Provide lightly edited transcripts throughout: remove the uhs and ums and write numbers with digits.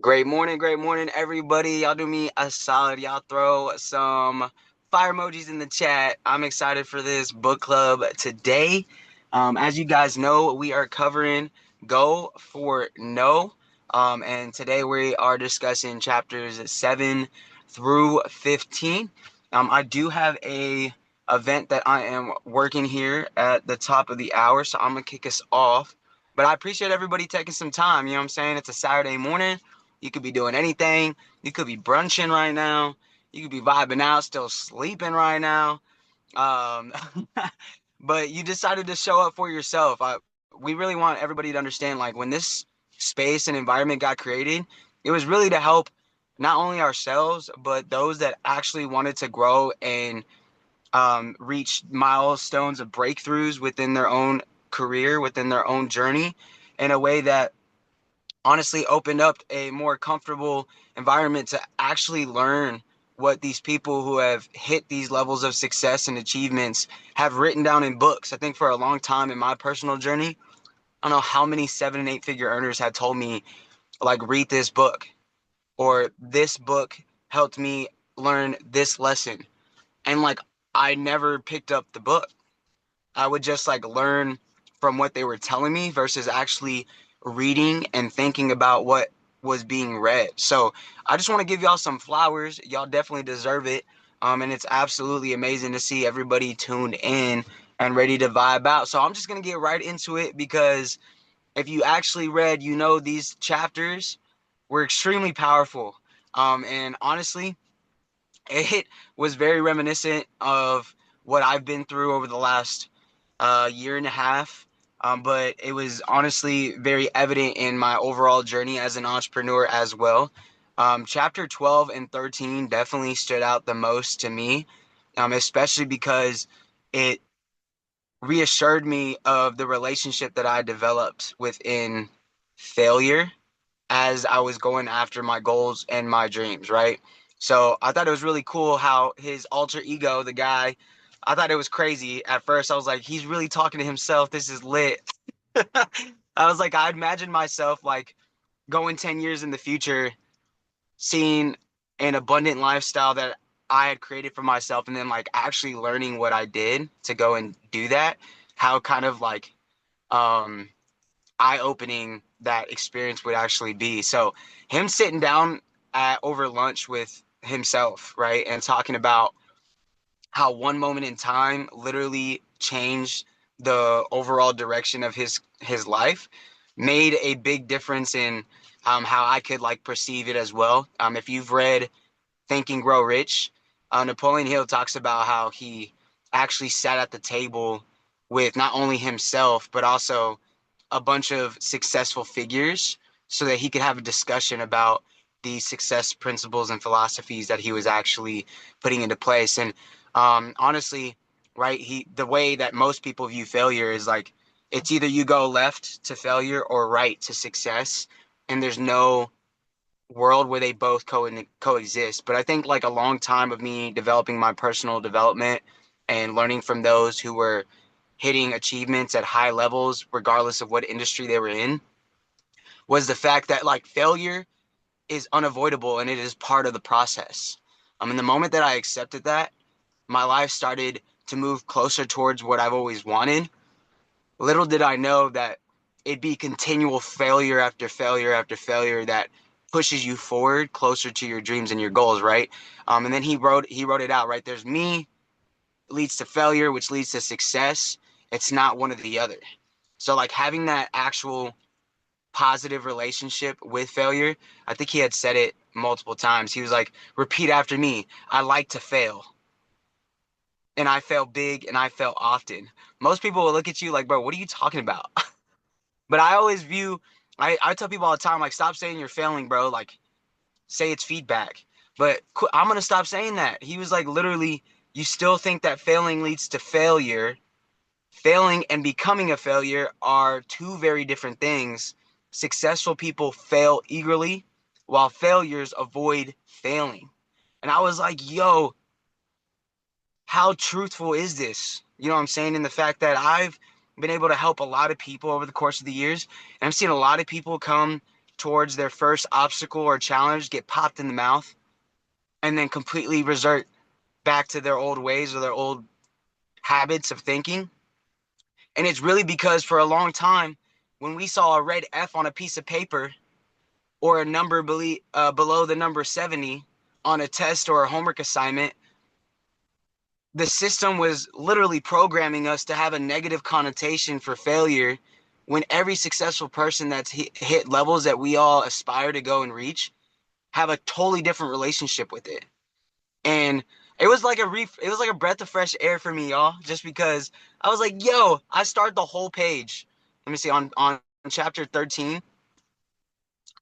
Great morning, everybody. Y'all do me a solid. Y'all throw some fire emojis in the chat. I'm excited for this book club today. As you guys know, we are covering Go for No. And today we are discussing chapters 7 through 15. I do have a event that I am working here at the top of the hour, so I'm gonna kick us off. But I appreciate everybody taking some time. You know what I'm saying? It's a Saturday morning. You could be doing anything. You could be brunching right now. You could be vibing out, still sleeping right now. Um, but you decided to show up for yourself. We really want everybody to understand, like, when this space and environment got created, it was really to help not only ourselves, but those that actually wanted to grow and reach milestones of breakthroughs within their own career, within their own journey, in a way that honestly opened up a more comfortable environment to actually learn what these people who have hit these levels of success and achievements have written down in books. I think for a long time in my personal journey, I don't know how many 7 and 8 figure earners had told me, like, read this book, or this book helped me learn this lesson. And like, I never picked up the book. I would just like learn from what they were telling me versus actually reading and thinking about what was being read. So I just want to give y'all some flowers. Y'all definitely deserve it. And it's absolutely amazing to see everybody tuned in and ready to vibe out. So I'm just going to get right into it because if you actually read, you know, these chapters were extremely powerful. And honestly, it was very reminiscent of what I've been through over the last year and a half. But it was honestly very evident in my overall journey as an entrepreneur as well. Chapter 12 and 13 definitely stood out the most to me, especially because it reassured me of the relationship that I developed within failure as I was going after my goals and my dreams, right? So I thought it was really cool how his alter ego, the guy, I thought it was crazy. At first, I was like, he's really talking to himself. This is lit. I was like, I imagine myself like going 10 years in the future, seeing an abundant lifestyle that I had created for myself, and then like actually learning what I did to go and do that. How kind of like um eye-opening that experience would actually be. So him sitting down at over lunch with himself, right, and talking about how one moment in time literally changed the overall direction of his life made a big difference in how I could like perceive it as well. If you've read Think and Grow Rich, Napoleon Hill talks about how he actually sat at the table with not only himself but also a bunch of successful figures so that he could have a discussion about the success principles and philosophies that he was actually putting into place. And honestly, right, the way that most people view failure is like it's either you go left to failure or right to success, and there's no world where they both coexist. But I think like a long time of me developing my personal development and learning from those who were hitting achievements at high levels, regardless of what industry they were in, was the fact that like failure is unavoidable and it is part of the process. In the moment that I accepted that, my life started to move closer towards what I've always wanted. Little did I know that it'd be continual failure after failure after failure that pushes you forward closer to your dreams and your goals, right? And then he wrote it out, right? There's me leads to failure, which leads to success. It's not one or the other. So like having that actual positive relationship with failure, I think he had said it multiple times. He was like, repeat after me. I like to fail. And I fail big and I fail often. Most people will look at you like, bro, what are you talking about? But I always view, I tell people all the time, like, stop saying you're failing, bro. Like, say it's feedback. But I'm going to stop saying that. He was like, literally, you still think that failing leads to failure. Failing and becoming a failure are two very different things. Successful people fail eagerly, while failures avoid failing. And I was like, yo, how truthful is this? You know what I'm saying? In the fact that I've been able to help a lot of people over the course of the years, and I've seen a lot of people come towards their first obstacle or challenge get popped in the mouth and then completely revert back to their old ways or their old habits of thinking. And it's really because for a long time, when we saw a red F on a piece of paper or a number below the number 70 on a test or a homework assignment, the system was literally programming us to have a negative connotation for failure when every successful person that's hit levels that we all aspire to go and reach have a totally different relationship with it. And it was like a breath of fresh air for me, y'all, just because I was like, yo, I start the whole page. Let me see, on chapter 13.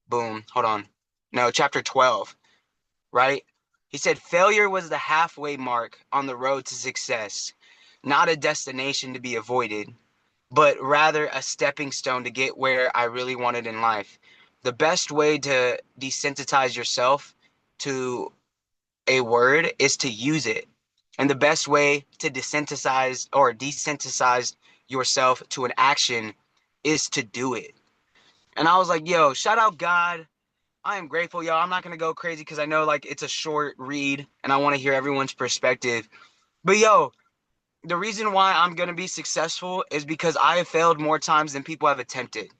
Boom, hold on. No, chapter 12, right? He said failure was the halfway mark on the road to success, not a destination to be avoided, but rather a stepping stone to get where I really wanted in life. The best way to desensitize yourself to a word is to use it. And the best way to desensitize yourself to an action is to do it. And I was like, yo, shout out God. I am grateful, y'all. I'm not going to go crazy because I know like it's a short read and I want to hear everyone's perspective. But yo, the reason why I'm going to be successful is because I have failed more times than people have attempted.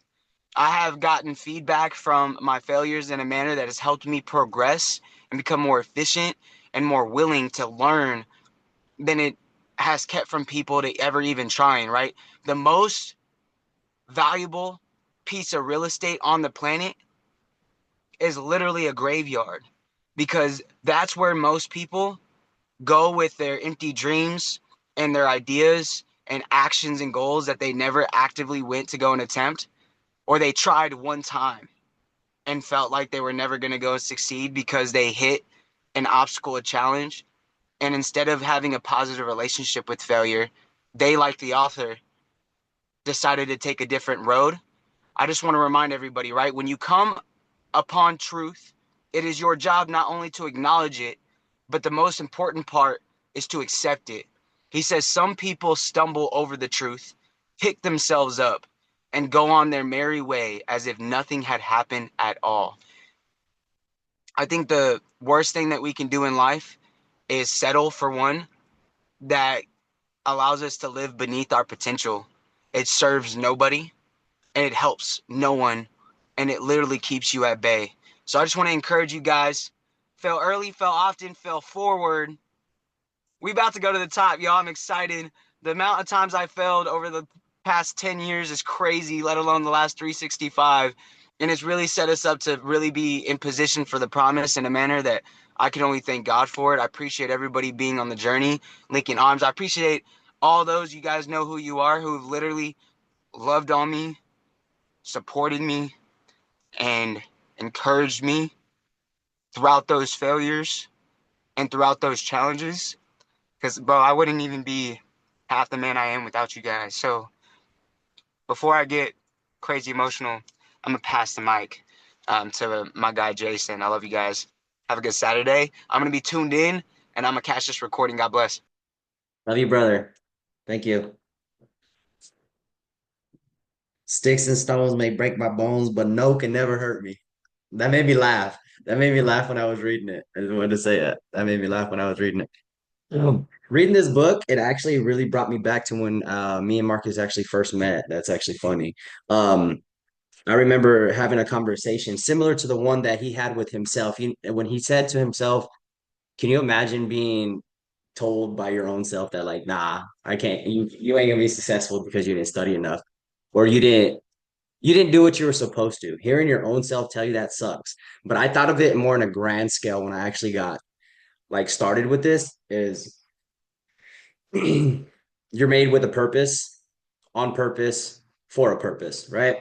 I have gotten feedback from my failures in a manner that has helped me progress and become more efficient and more willing to learn than it has kept from people to ever even trying, right? The most valuable piece of real estate on the planet is literally a graveyard because that's where most people go with their empty dreams and their ideas and actions and goals that they never actively went to go and attempt, or they tried one time and felt like they were never going to go succeed because they hit an obstacle, a challenge. And instead of having a positive relationship with failure, they, like the author, decided to take a different road. I just want to remind everybody, right? When you come upon truth, it is your job not only to acknowledge it, but the most important part is to accept it. He says some people stumble over the truth, pick themselves up, and go on their merry way as if nothing had happened at all. I think the worst thing that we can do in life is settle for one that allows us to live beneath our potential. It serves nobody and it helps no one, and it literally keeps you at bay. So I just want to encourage you guys, fail early, fail often, fail forward. We about to go to the top, y'all. I'm excited. The amount of times I failed over the past 10 years is crazy, let alone the last 365. And it's really set us up to really be in position for the promise in a manner that I can only thank God for it. I appreciate everybody being on the journey, linking arms. I appreciate all those, you guys know who you are, who have literally loved on me, supported me, and encouraged me throughout those failures and throughout those challenges. Because, bro, I wouldn't even be half the man I am without you guys. So before I get crazy emotional, I'm going to pass the mic to my guy, Jason. I love you guys. Have a good Saturday. I'm going to be tuned in, and I'm going to catch this recording. God bless. Love you, brother. Thank you. Sticks and stones may break my bones, but no can never hurt me. That made me laugh. That made me laugh when I was reading it. I just wanted to say that. That made me laugh when I was reading it. Reading this book, it actually really brought me back to when me and Marcus actually first met. That's actually funny. Um, I remember having a conversation similar to the one that he had with himself. When he said to himself, "Can you imagine being told by your own self that like, nah, I can't. You ain't gonna be successful because you didn't study enough, or you didn't do what you were supposed to." Hearing your own self tell you that sucks. But I thought of it more on a grand scale when I actually got like started with this is you're made with a purpose, on purpose, for a purpose, right?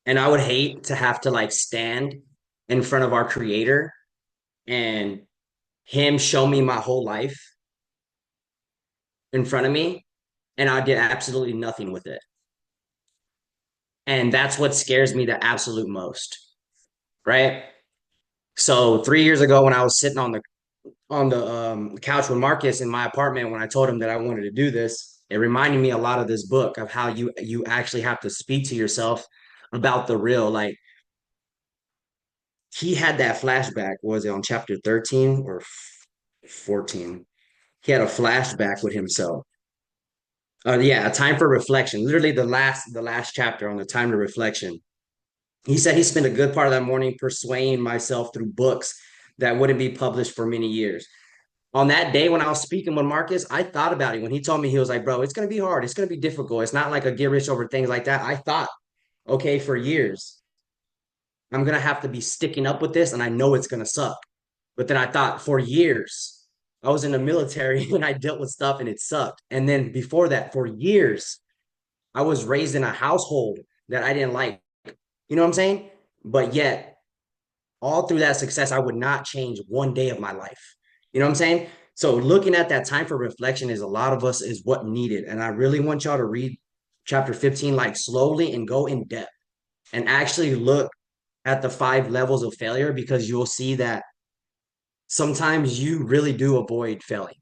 And I would hate to have to like stand in front of our creator and him show me my whole life in front of me and I did absolutely nothing with it. And that's what scares me the absolute most, right? So 3 years ago, when I was sitting on the couch with Marcus in my apartment, when I told him that I wanted to do this, it reminded me a lot of this book of how you actually have to speak to yourself about the real. Like he had that flashback. Was it on chapter 13 or 14? He had a flashback with himself. Yeah, a time for reflection. Literally the last chapter on the time to reflection. He said he spent a good part of that morning persuading myself through books that wouldn't be published for many years. On that day when I was speaking with Marcus, I thought about it. When he told me, he was like, bro, it's going to be hard. It's going to be difficult. It's not like a get rich over things like that. I thought, okay, for years, I'm going to have to be sticking up with this and I know it's going to suck. But then I thought for years, I was in the military and I dealt with stuff and it sucked. And then before that, for years, I was raised in a household that I didn't like. You know what I'm saying? But yet, all through that success, I would not change one day of my life. You know what I'm saying? So looking at that time for reflection is a lot of us is what needed. And I really want y'all to read chapter 15 like slowly and go in depth and actually look at the 5 levels of failure because you'll see that sometimes you really do avoid failing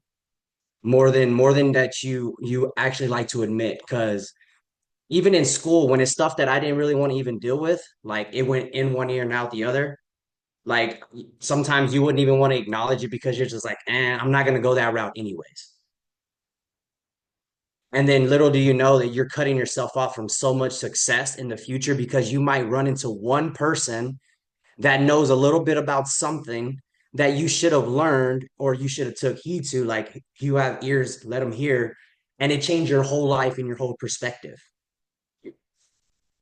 more than that you actually like to admit because even in school when it's stuff that I didn't really want to even deal with, like it went in one ear and out the other. Like sometimes you wouldn't even want to acknowledge it because you're just like, I'm not going to go that route anyways. And then little do you know that you're cutting yourself off from so much success in the future because you might run into one person that knows a little bit about something that you should have learned or you should have took heed to. Like you have ears, let them hear, and it changed your whole life and your whole perspective.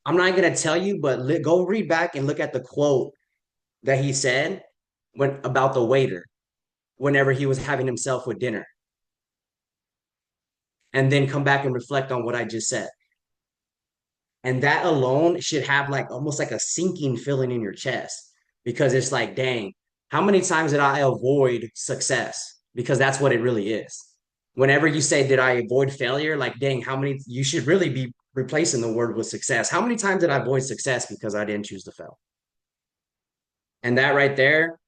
I'm not going to tell you, but go read back and look at the quote that he said when about the waiter whenever he was having himself with dinner, and then come back and reflect on what I just said. And that alone should have like almost like a sinking feeling in your chest because it's like, dang, how many times did I avoid success? Because that's what it really is. Whenever you say, did I avoid failure? Like, dang, how many, you should really be replacing the word with success. How many times did I avoid success because I didn't choose to fail? And that right there,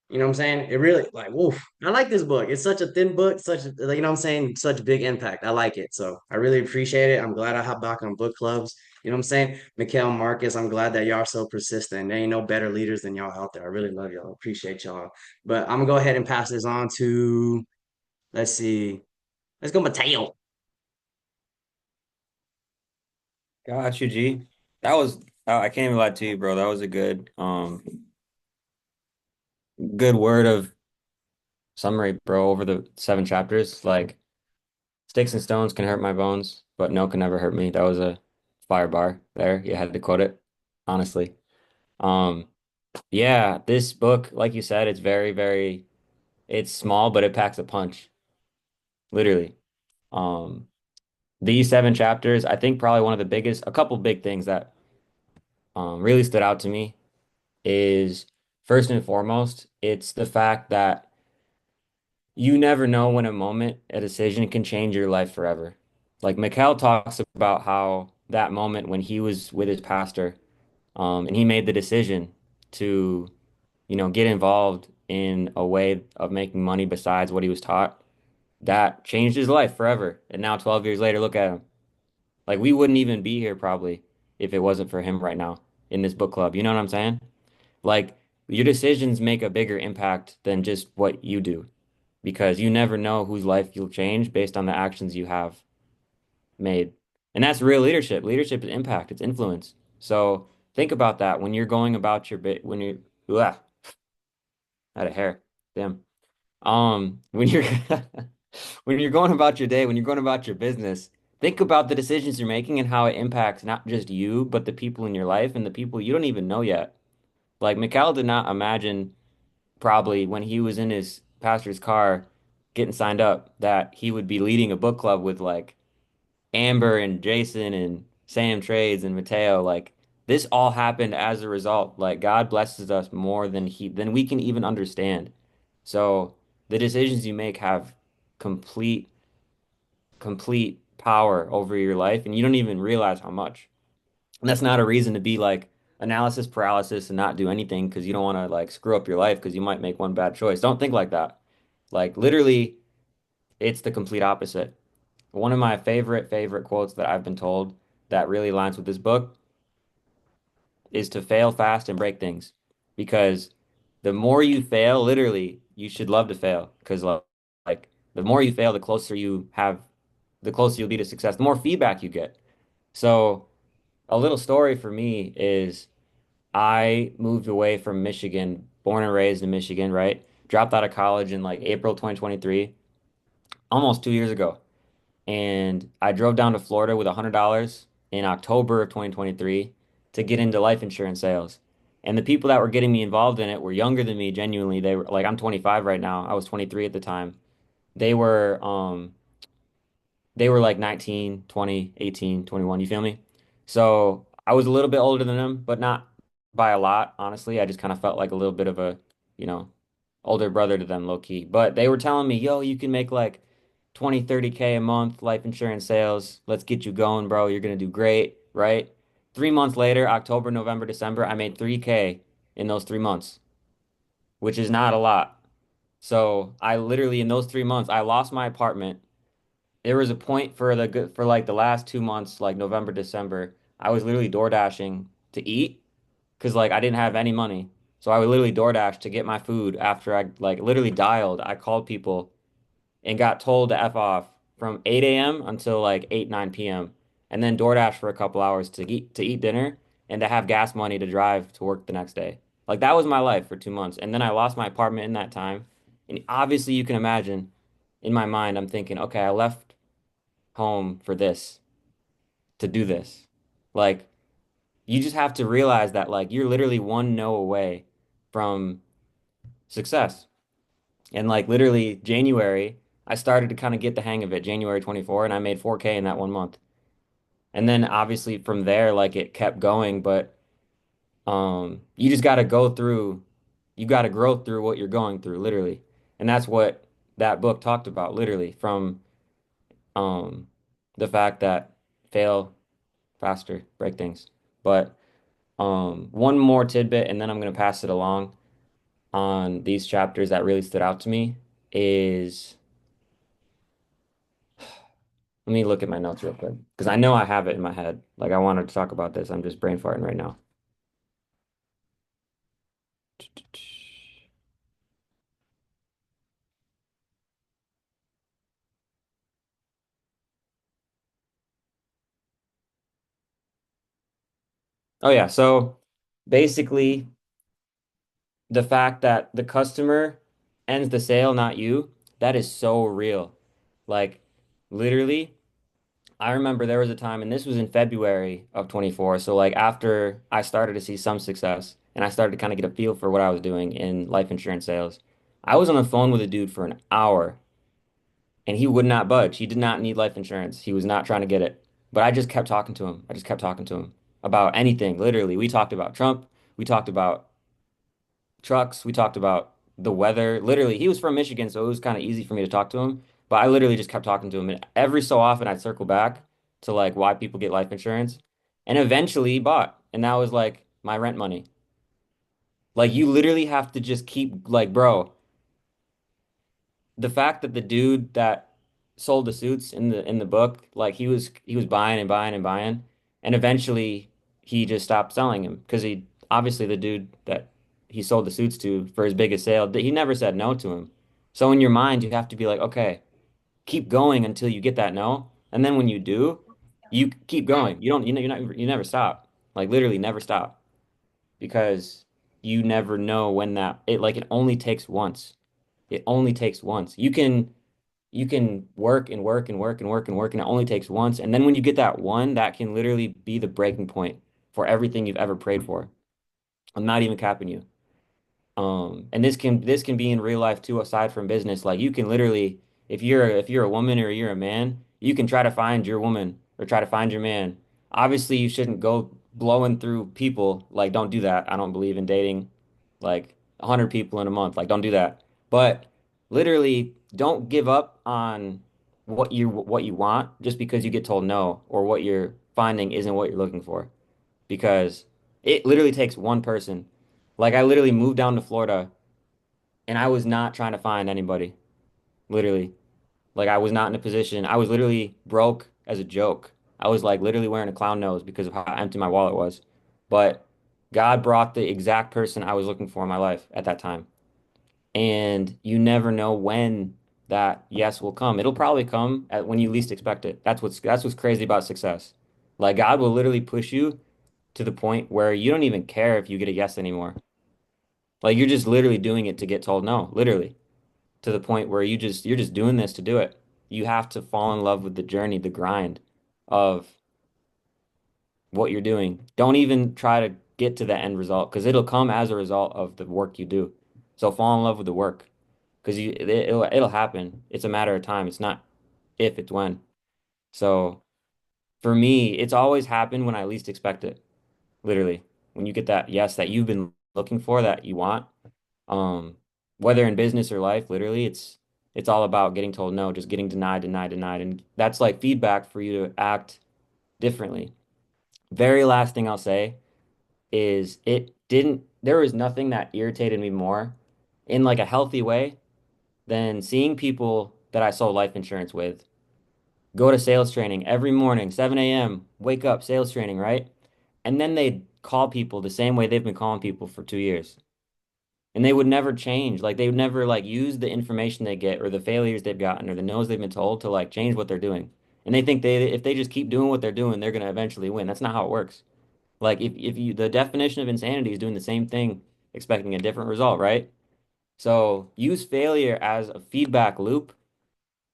you know what I'm saying? It really like, woof. I like this book. It's such a thin book, such a, you know what I'm saying? Such big impact. I like it. So I really appreciate it. I'm glad I hop back on book clubs. You know what I'm saying? Mikhail, Marcus, I'm glad that y'all are so persistent. There ain't no better leaders than y'all out there. I really love y'all. Appreciate y'all. But I'm gonna go ahead and pass this on to, let's see. Let's go, Mateo. Got you, G. That was I can't even lie to you, bro. That was a good word of summary, bro, over the 7 chapters. Like sticks and stones can hurt my bones, but no can never hurt me. That was a fire bar there. You had to quote it, honestly. Um, yeah, this book, like you said, it's it's small, but it packs a punch, literally. Um, these 7 chapters, I think probably one of the biggest, a couple big things that really stood out to me is first and foremost, it's the fact that you never know when a decision can change your life forever. Like Mikhail talks about how that moment when he was with his pastor, and he made the decision to, get involved in a way of making money besides what he was taught, that changed his life forever. And now 12 years later, look at him. Like we wouldn't even be here probably if it wasn't for him right now in this book club. You know what I'm saying? Like your decisions make a bigger impact than just what you do because you never know whose life you'll change based on the actions you have made. And that's real leadership. Leadership is impact, it's influence. So think about that when you're going about your bit, when you, ugh, out of hair. Damn. When you're when you're going about your day, when you're going about your business, think about the decisions you're making and how it impacts not just you, but the people in your life and the people you don't even know yet. Like Mikhail did not imagine probably when he was in his pastor's car getting signed up that he would be leading a book club with like Amber and Jason and Sam Trades and Mateo. Like this all happened as a result. Like God blesses us more than we can even understand. So the decisions you make have complete complete power over your life and you don't even realize how much. And that's not a reason to be like analysis paralysis and not do anything because you don't want to like screw up your life because you might make one bad choice. Don't think like that. Like literally, it's the complete opposite. One of my favorite quotes that I've been told that really aligns with this book is to fail fast and break things. because the more you fail, literally, you should love to fail because like the more you fail, the closer you'll be to success, the more feedback you get. So a little story for me is I moved away from Michigan, born and raised in Michigan, right? Dropped out of college in like April 2023, almost 2 years ago. And I drove down to Florida with $100 in October of 2023 to get into life insurance sales. And the people that were getting me involved in it were younger than me, genuinely. They were like, I'm 25 right now. I was 23 at the time. They were they were like 19, 20, 18, 21, you feel me? So I was a little bit older than them, but not by a lot, honestly. I just kind of felt like a little bit of a, you know, older brother to them, low key. But they were telling me, yo, you can make like 20, 30K a month life insurance sales. Let's get you going, bro. You're gonna do great, right? 3 months later, October, November, December, I made 3K in those 3 months, which is not a lot. So I literally in those 3 months, I lost my apartment. There was a point for like the last 2 months, like November, December, I was literally door dashing to eat because like I didn't have any money. So I would literally DoorDash to get my food after I like literally dialed. I called people and got told to F off from 8 a.m. until like 8, 9 p.m. and then DoorDash for a couple hours to eat dinner and to have gas money to drive to work the next day. Like that was my life for 2 months. And then I lost my apartment in that time. And obviously you can imagine in my mind, I'm thinking, okay, I left home for this, to do this. Like you just have to realize that like you're literally one no away from success. And like literally January, I started to kind of get the hang of it, January 24, and I made 4K in that 1 month. And then obviously from there, like it kept going, but you just gotta go through, you gotta grow through what you're going through, literally. And that's what that book talked about, literally, from um the fact that fail faster, break things. But one more tidbit, and then I'm gonna pass it along on these chapters that really stood out to me is let me look at my notes real quick because I know I have it in my head. Like I wanted to talk about this. I'm just brain farting right now. Oh yeah, so basically the fact that the customer ends the sale, not you, that is so real. Like literally, I remember there was a time, and this was in February of 24. So like after I started to see some success and I started to kind of get a feel for what I was doing in life insurance sales, I was on the phone with a dude for an hour and he would not budge. He did not need life insurance. He was not trying to get it. But I just kept talking to him. I just kept talking to him about anything, literally. We talked about Trump. We talked about trucks. We talked about the weather. Literally, he was from Michigan, so it was kind of easy for me to talk to him. But I literally just kept talking to him. And every so often, I'd circle back to like why people get life insurance. And eventually he bought. And that was like my rent money. Like you literally have to just keep like, bro, the fact that the dude that sold the suits in the book, like he was buying and buying and buying, and eventually he just stopped selling him because he obviously the dude that he sold the suits to for his biggest sale, he never said no to him. So in your mind, you have to be like, okay, keep going until you get that no, and then when you do, you keep going. You don't, you never stop. Like literally never stop because you never know when that it like it only takes once. It only takes once. You can work and work and work and work and work, and it only takes once. And then when you get that one, that can literally be the breaking point for everything you've ever prayed for. I'm not even capping you. And this can be in real life too, aside from business. Like you can literally, if you're a woman or you're a man, you can try to find your woman or try to find your man. Obviously, you shouldn't go blowing through people. Like, don't do that. I don't believe in dating like 100 people in a month. Like, don't do that. But literally, don't give up on what you want just because you get told no or what you're finding isn't what you're looking for because it literally takes one person. Like I literally moved down to Florida and I was not trying to find anybody. Literally. Like I was not in a position. I was literally broke as a joke. I was like literally wearing a clown nose because of how empty my wallet was. But God brought the exact person I was looking for in my life at that time. And you never know when that yes will come. It'll probably come at when you least expect it. That's what's crazy about success. Like God will literally push you to the point where you don't even care if you get a yes anymore. Like you're just literally doing it to get told no, literally, to the point where you're just doing this to do it. You have to fall in love with the journey, the grind of what you're doing. Don't even try to get to the end result because it'll come as a result of the work you do. So fall in love with the work because it'll happen. It's a matter of time. It's not if, it's when. So for me, it's always happened when I least expect it. Literally, when you get that yes that you've been looking for, that you want, um, whether in business or life, literally, it's all about getting told no, just getting denied, denied, denied, and that's like feedback for you to act differently. Very last thing I'll say is there was nothing that irritated me more in like a healthy way than seeing people that I sold life insurance with go to sales training every morning, 7 a.m., wake up, sales training, right? And then they'd call people the same way they've been calling people for 2 years. And they would never change. Like they would never like use the information they get or the failures they've gotten or the no's they've been told to like change what they're doing. And they think if they just keep doing what they're doing, they're gonna eventually win. That's not how it works. Like if you the definition of insanity is doing the same thing, expecting a different result, right? So use failure as a feedback loop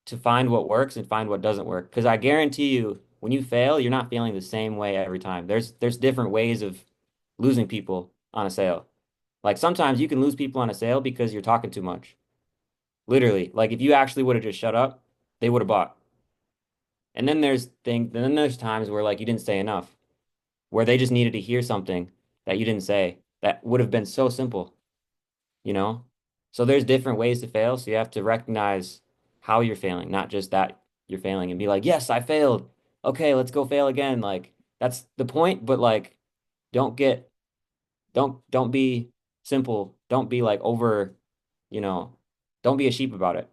to find what works and find what doesn't work. Because I guarantee you, when you fail, you're not feeling the same way every time. There's different ways of losing people on a sale. Like sometimes you can lose people on a sale because you're talking too much. Literally, like if you actually would have just shut up, they would have bought. And then there's times where like you didn't say enough, where they just needed to hear something that you didn't say that would have been so simple, you know? So there's different ways to fail, so you have to recognize how you're failing, not just that you're failing and be like, "Yes, I failed. Okay, let's go fail again." Like that's the point, but like don't get don't be simple. Don't be like over, you know, don't be a sheep about it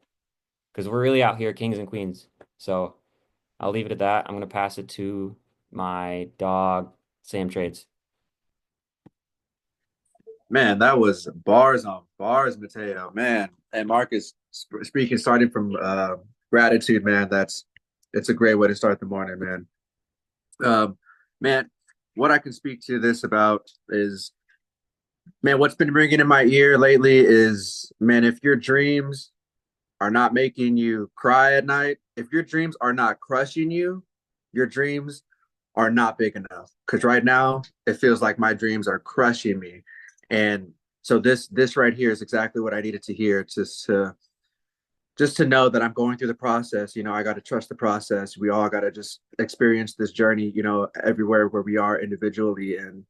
because we're really out here kings and queens. So I'll leave it at that. I'm gonna pass it to my dog, Sam Trades. Man, that was bars on bars, Mateo. Man, and Marcus speaking, starting from gratitude, man. It's a great way to start the morning, man. Um, man, what I can speak to this about is, man, what's been ringing in my ear lately is, man, if your dreams are not making you cry at night, if your dreams are not crushing you, your dreams are not big enough. Because right now, it feels like my dreams are crushing me, and so this right here is exactly what I needed to hear, just to know that I'm going through the process. You know, I got to trust the process. We all got to just experience this journey. You know, everywhere where we are individually, and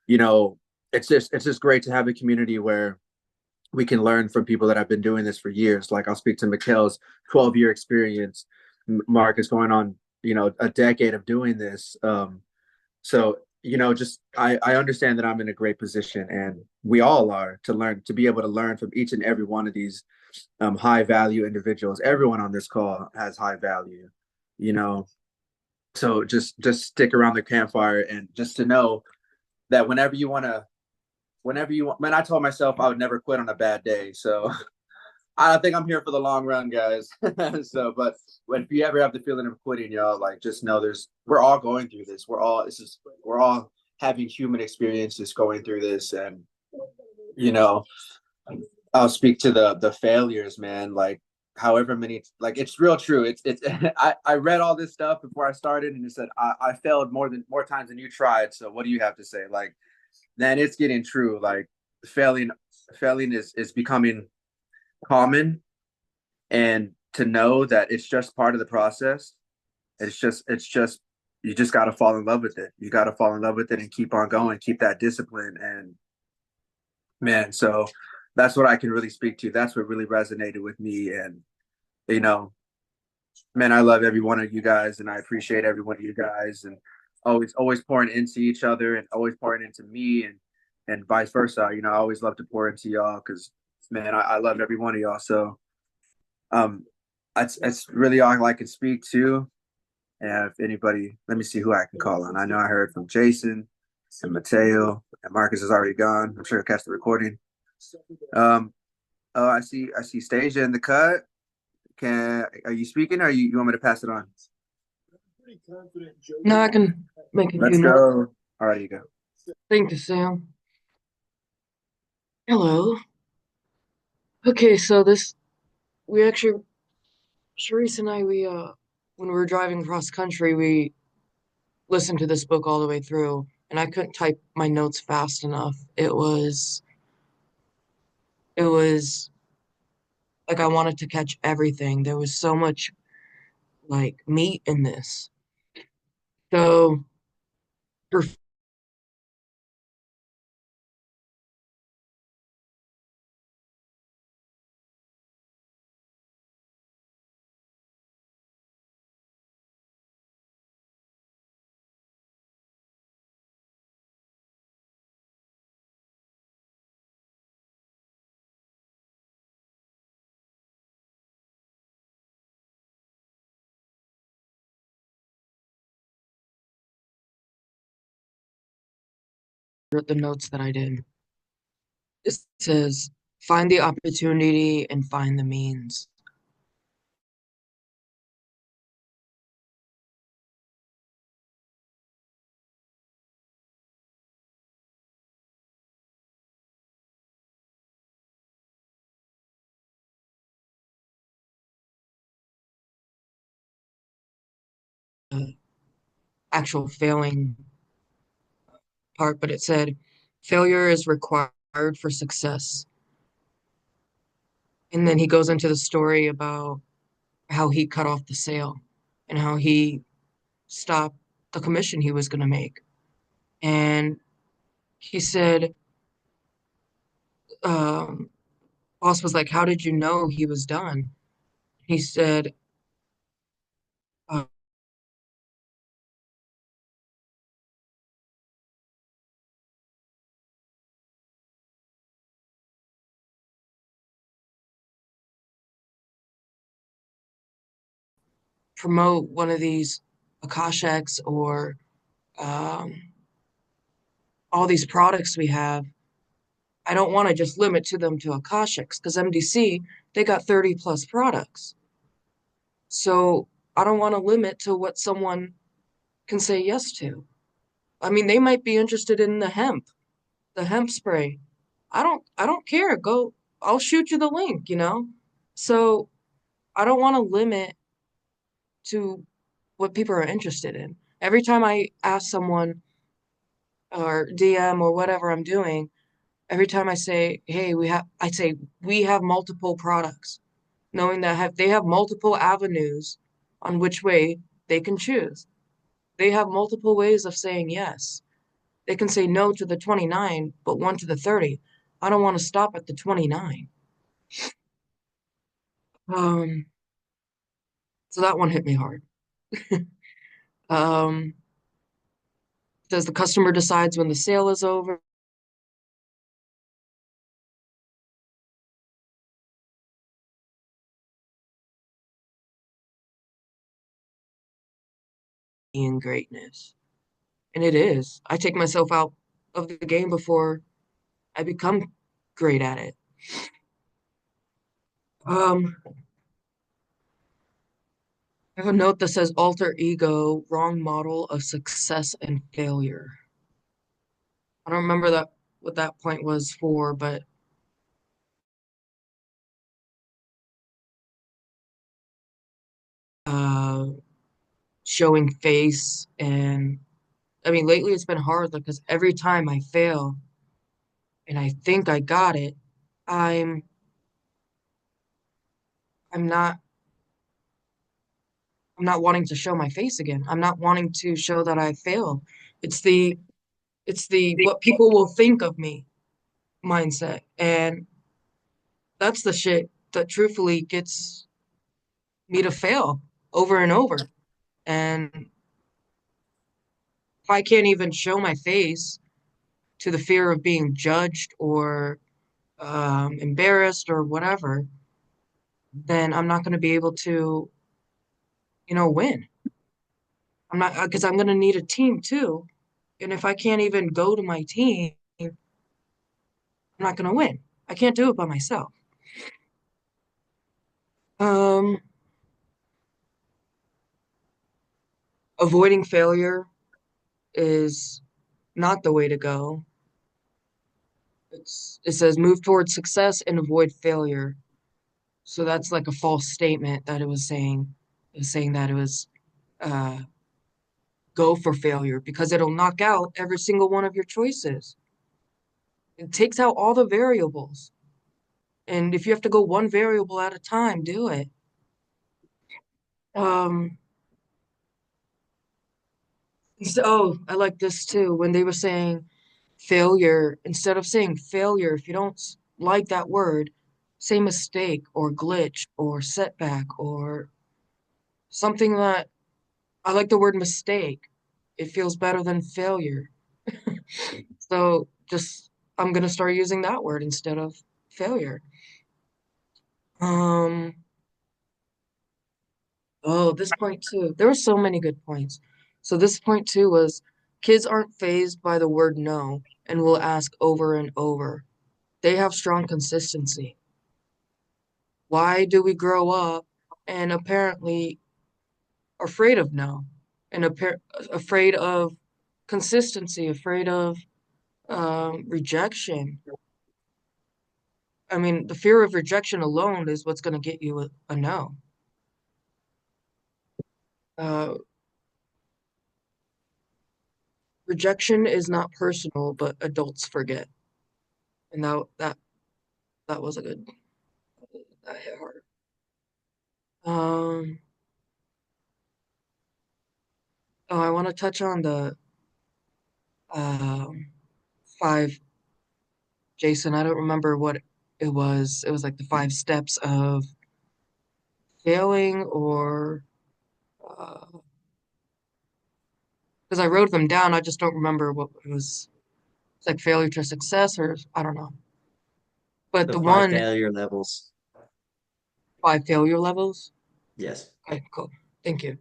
you know, it's just great to have a community where we can learn from people that have been doing this for years. Like I'll speak to Mikhail's 12-year experience. Mark is going on, you know, a decade of doing this. So, you know, just I understand that I'm in a great position, and we all are, to learn, to be able to learn from each and every one of these high value individuals. Everyone on this call has high value, you know. So just stick around the campfire, and just to know that whenever you want, man, I told myself I would never quit on a bad day. So I think I'm here for the long run, guys. So, but if you ever have the feeling of quitting, y'all, like just know we're all going through this. We're all having human experiences going through this, and you know, I'll speak to the failures, man. Like however many, like it's real true. It's I read all this stuff before I started, and it said I failed more times than you tried. So what do you have to say? Like, man, it's getting true. Like failing, failing is becoming common, and to know that it's just part of the process. It's just you just got to fall in love with it. You got to fall in love with it and keep on going, keep that discipline. And man, so that's what I can really speak to. That's what really resonated with me. And you know, man, I love every one of you guys, and I appreciate every one of you guys, and always pouring into each other, and always pouring into me, and vice versa. You know, I always love to pour into y'all because, man, I love every one of y'all. So um, that's really all I can speak to. And if anybody, let me see who I can call on. I know I heard from Jason. and Mateo and Marcus is already gone. I'm sure he'll catch the recording. Um, oh, I see Stasia in the cut. Are you speaking, or you want me to pass it on? No, I can make a Let's few notes. go. All right, you go. Thank you, Sam. Hello. Okay, so we actually, Sharice and I, when we were driving cross country, we listened to this book all the way through, and I couldn't type my notes fast enough. It was like I wanted to catch everything. There was so much like meat in this. So, for the notes that I did, it says, find the opportunity and find the means. Actual failing part, but it said failure is required for success. And then he goes into the story about how he cut off the sale and how he stopped the commission he was going to make. And he said, um, boss was like, how did you know he was done? He said, uh, promote one of these Akashics or um, all these products we have. I don't want to just limit to them to Akashics because MDC, they got 30 plus products. So I don't want to limit to what someone can say yes to. I mean, they might be interested in the hemp spray. I don't care. Go, I'll shoot you the link, you know? So I don't want to limit to what people are interested in. Every time I ask someone or DM or whatever I'm doing, every time I say, "Hey, I say we have multiple products," knowing that they have multiple avenues on which way they can choose. They have multiple ways of saying yes. They can say no to the 29, but one to the 30. I don't want to stop at the 29. Um, so that one hit me hard. Um, says the customer decides when the sale is over in greatness. And it is. I take myself out of the game before I become great at it. I have a note that says alter ego, wrong model of success and failure. I don't remember that what that point was for, but uh showing face. And I mean lately it's been hard because every time I fail and I think I got it, I'm I'm not I'm not wanting to show my face again. I'm not wanting to show that I failed. It's the what people will think of me mindset. And that's the shit that truthfully gets me to fail over and over. And if I can't even show my face to the fear of being judged or embarrassed or whatever, then I'm not going to be able to, win. I'm not, because I'm going to need a team too. And if I can't even go to my team, I'm not going to win. I can't do it by myself. Um, Avoiding failure is not the way to go. It says move towards success and avoid failure. So that's like a false statement that it was saying. It was saying that it was uh, go for failure because it'll knock out every single one of your choices. It takes out all the variables. And if you have to go one variable at a time, do it. Um, oh, I like this too. When they were saying failure, instead of saying failure, if you don't like that word, say mistake or glitch or setback or something that I like the word mistake. It feels better than failure. So just I'm gonna start using that word instead of failure. Um, oh, this point too. There were so many good points. So this point too was kids aren't fazed by the word no and will ask over and over. They have strong consistency. Why do we grow up and apparently afraid of no and afraid of consistency, afraid of rejection? I mean, the fear of rejection alone is what's going to get you a no. Uh, Rejection is not personal, but adults forget. And that was a good that hit hard. Um, oh, I want to touch on the um five. Jason, I don't remember what it was. It was like the 5 steps of failing, or because I wrote them down, I just don't remember what it was. It's like failure to success, or I don't know. But The the five one failure levels. 5 failure levels. Yes. Okay, cool. Thank you.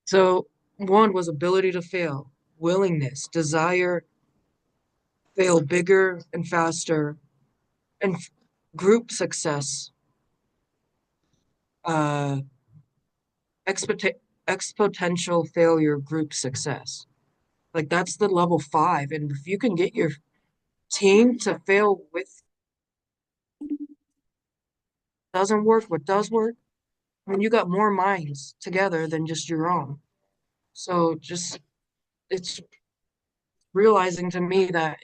So one was ability to fail, willingness, desire, fail bigger and faster, and group success, uh, exponential failure, group success. Like that's the level 5. And if you can get your team to fail with doesn't work, what does work, I mean, you got more minds together than just your own. So just it's realizing to me that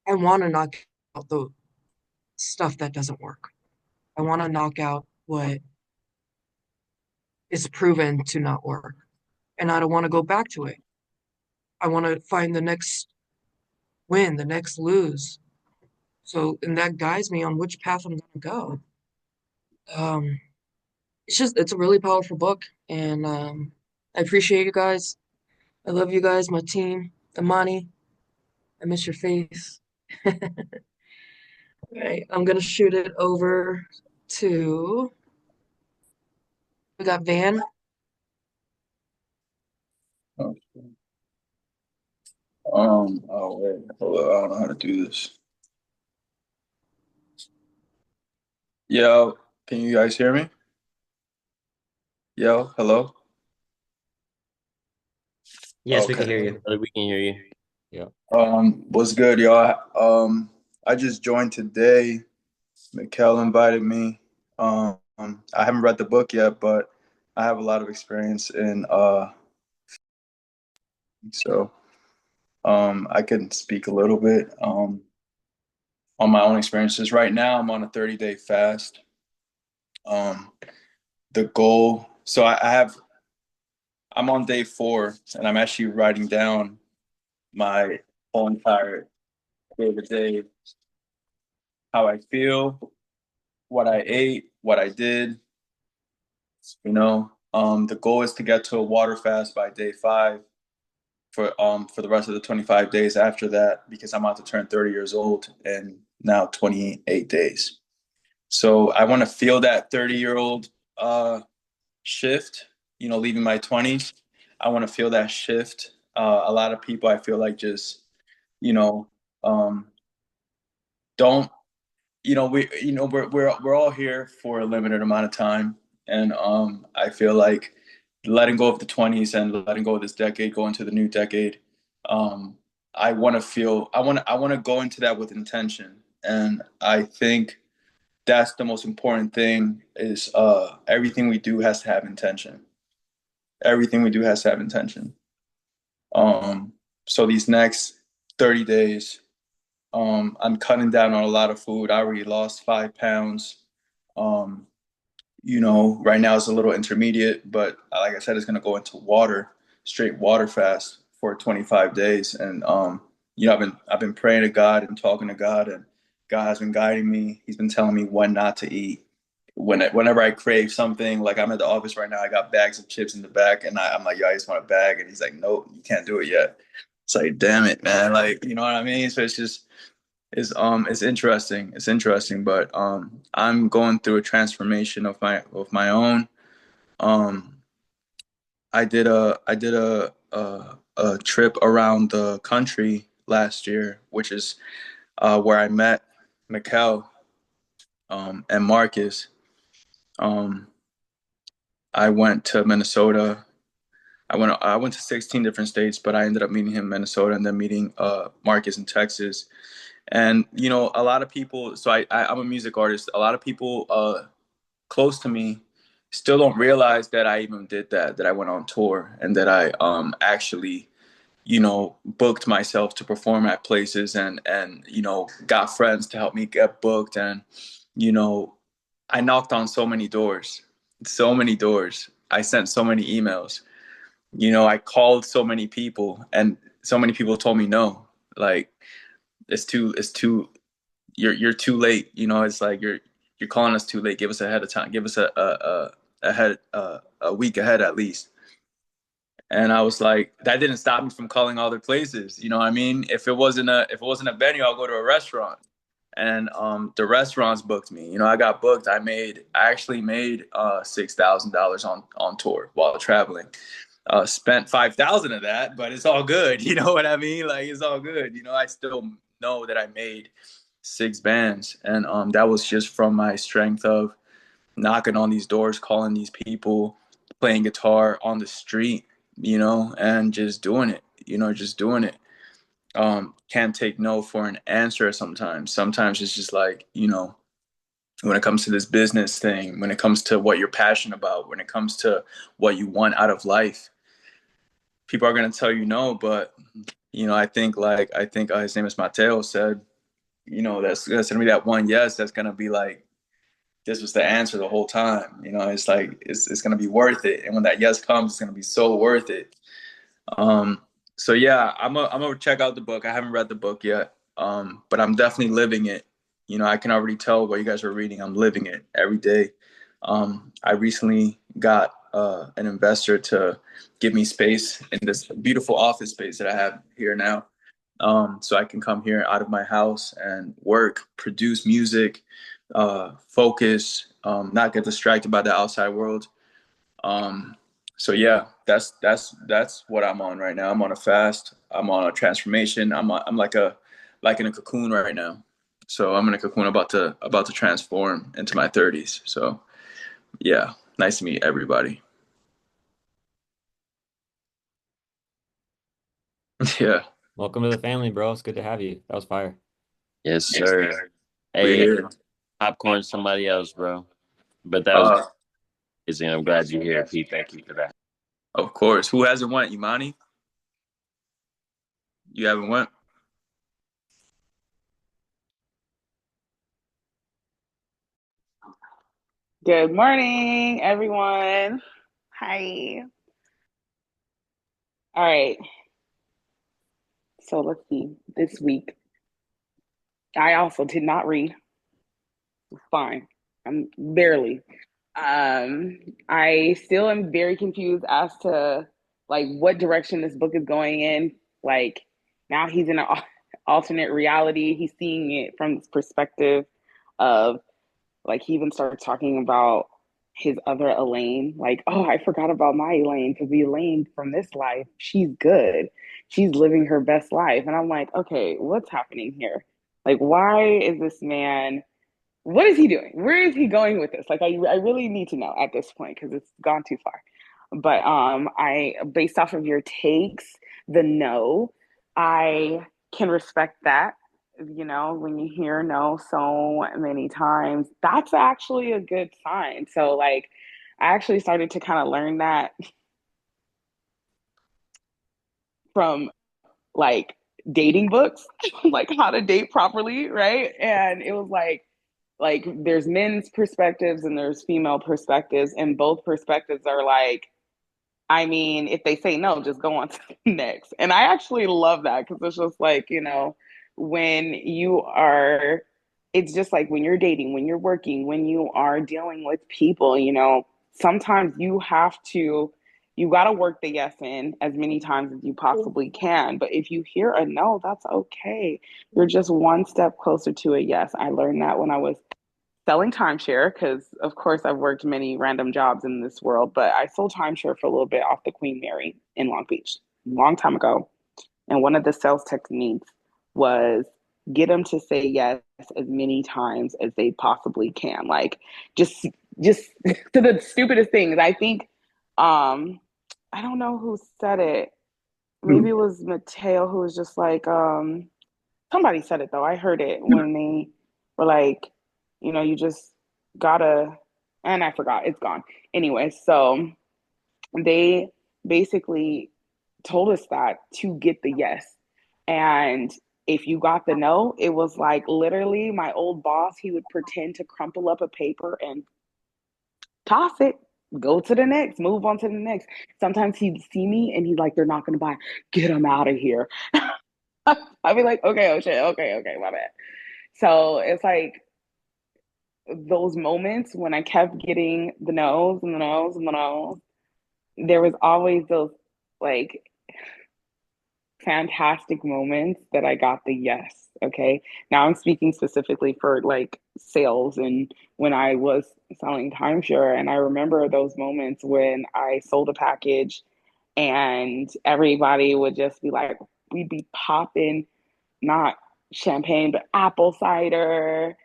I want to knock out the stuff that doesn't work. I want to knock out what is proven to not work. And I don't want to go back to it. I want to find the next win, the next lose. So, and that guides me on which path I'm going to go. Um, it's a really powerful book. And I appreciate you guys. I love you guys, my team. Amani, I miss your face. All right, I'm going to shoot it over to, we got Van. Oh, oh wait, hold on, I don't know how to do this. Yo, can you guys hear me? Yo, hello? Yes, we can Okay. hear you. We can hear you. Yeah. What's good, y'all? I just joined today. Mikkel invited me. I haven't read the book yet, but I have a lot of experience in so I can speak a little bit on my own experiences. Right now, I'm on a 30-day fast. Um, the goal, so I'm on day 4, and I'm actually writing down my whole entire day to day, how I feel, what I ate, what I did. The goal is to get to a water fast by day 5 for the rest of the 25 days after that, because I'm about to turn 30 years old in now 28 days. So I want to feel that 30-year-old shift leaving my 20s. I want to feel that shift. A lot of people, I feel like, just, you know, um, don't, we're all here for a limited amount of time. And I feel like letting go of the 20s and letting go of this decade, go into the new decade. Um, I want to go into that with intention. And I think that's the most important thing is everything we do has to have intention. Everything we do has to have intention. So these next 30 days, I'm cutting down on a lot of food. I already lost 5 pounds. Um, right now it's a little intermediate, but like I said, it's gonna go into water, straight water fast for 25 days. And I've been praying to God and talking to God, and God has been guiding me. He's been telling me when not to eat. Whenever I crave something, like I'm at the office right now, I got bags of chips in the back, and I'm like, yo, I just want a bag, and he's like, nope, you can't do it yet. It's like, damn it, man, like, you know what I mean? So it's interesting. It's interesting, but I'm going through a transformation of my own. Um, I did a trip around the country last year, which is where I met Mikkel and Marcus. Um, I went to Minnesota. I went to 16 different states, but I ended up meeting him in Minnesota and then meeting Marcus in Texas. And a lot of people. So I'm a music artist. A lot of people close to me still don't realize that I even did that. That I went on tour and that I actually booked myself to perform at places and got friends to help me get booked. And you know I knocked on so many doors, so many doors. I sent so many emails. I called so many people, and so many people told me no. Like, it's too you're too late. It's like you're calling us too late. Give us ahead of time. Give us a week ahead at least. And I was like, that didn't stop me from calling other places. You know what I mean? If it wasn't a venue, I'll go to a restaurant. And the restaurants booked me. I got booked. I actually made $6,000 on tour while traveling. Spent 5,000 of that, but it's all good. You know what I mean? Like, it's all good. I still know that I made 6 bands, and that was just from my strength of knocking on these doors, calling these people, playing guitar on the street, and just doing it. Just doing it. Can't take no for an answer sometimes. Sometimes it's just like, when it comes to this business thing, when it comes to what you're passionate about, when it comes to what you want out of life, people are gonna tell you no. But I think his name is Mateo said, that's gonna be that one yes that's gonna be like, this was the answer the whole time. It's like it's gonna be worth it. And when that yes comes, it's gonna be so worth it. Um, so yeah, I'm gonna check out the book. I haven't read the book yet, but I'm definitely living it. I can already tell what you guys are reading. I'm living it every day. I recently got an investor to give me space in this beautiful office space that I have here now, so I can come here out of my house and work, produce music, focus, not get distracted by the outside world. Um, so yeah, that's what I'm on right now. I'm on a fast. I'm on a transformation. I'm like in a cocoon right now. So I'm in a cocoon about to transform into my 30s. So yeah, nice to meet everybody. Yeah, Welcome to the family, bro. It's good to have you. That was fire. Yes, sir. we're Hey, here. popcorn somebody else, bro. But that was Uh, amazing. I'm glad you're here, Pete. Thank you for that. of course. Who hasn't went? Imani, you haven't went? Good morning, everyone. Hi. All right. So let's see. This week, I also did not read. Fine. I'm barely. I still am very confused as to like what direction this book is going in. Like now he's in an alternate reality. He's seeing it from this perspective of like he even started talking about his other Elaine. Like, oh, I forgot about my Elaine because the Elaine from this life, she's good. She's living her best life. And I'm like, okay, what's happening here? Like, why is this man, what is he doing? Where is he going with this? Like, I really need to know at this point because it's gone too far. But I, based off of your takes, the no, I can respect that. You know, when you hear no so many times, that's actually a good sign. So, like, I actually started to kind of learn that from like dating books, like how to date properly, right? And it was like there's men's perspectives and there's female perspectives, and both perspectives are like, I mean, if they say no, just go on to the next. And I actually love that because it's just like, you know, when you are, it's just like when you're dating, when you're working, when you are dealing with people, you know, sometimes you have to, you got to work the yes in as many times as you possibly can. But if you hear a no, that's okay. You're just one step closer to a yes. I learned that when I was selling timeshare because of course I've worked many random jobs in this world, but I sold timeshare for a little bit off the Queen Mary in Long Beach a long time ago. And one of the sales techniques was get them to say yes as many times as they possibly can. Like just to the stupidest things. I think I don't know who said it. Maybe it was Mateo who was just like somebody said it though. I heard it when they were like, you know, you just gotta, and I forgot, it's gone. Anyway, so they basically told us that to get the yes. And if you got the no, it was like literally my old boss, he would pretend to crumple up a paper and toss it, go to the next, move on to the next. Sometimes he'd see me and he's like, they're not gonna buy, get them out of here. I'd be like, okay, oh shit, okay, my bad. So it's like those moments when I kept getting the no's and the no's and the no's, there was always those like fantastic moments that I got the yes. Okay. Now I'm speaking specifically for like sales and when I was selling timeshare. And I remember those moments when I sold a package and everybody would just be like, we'd be popping not champagne, but apple cider.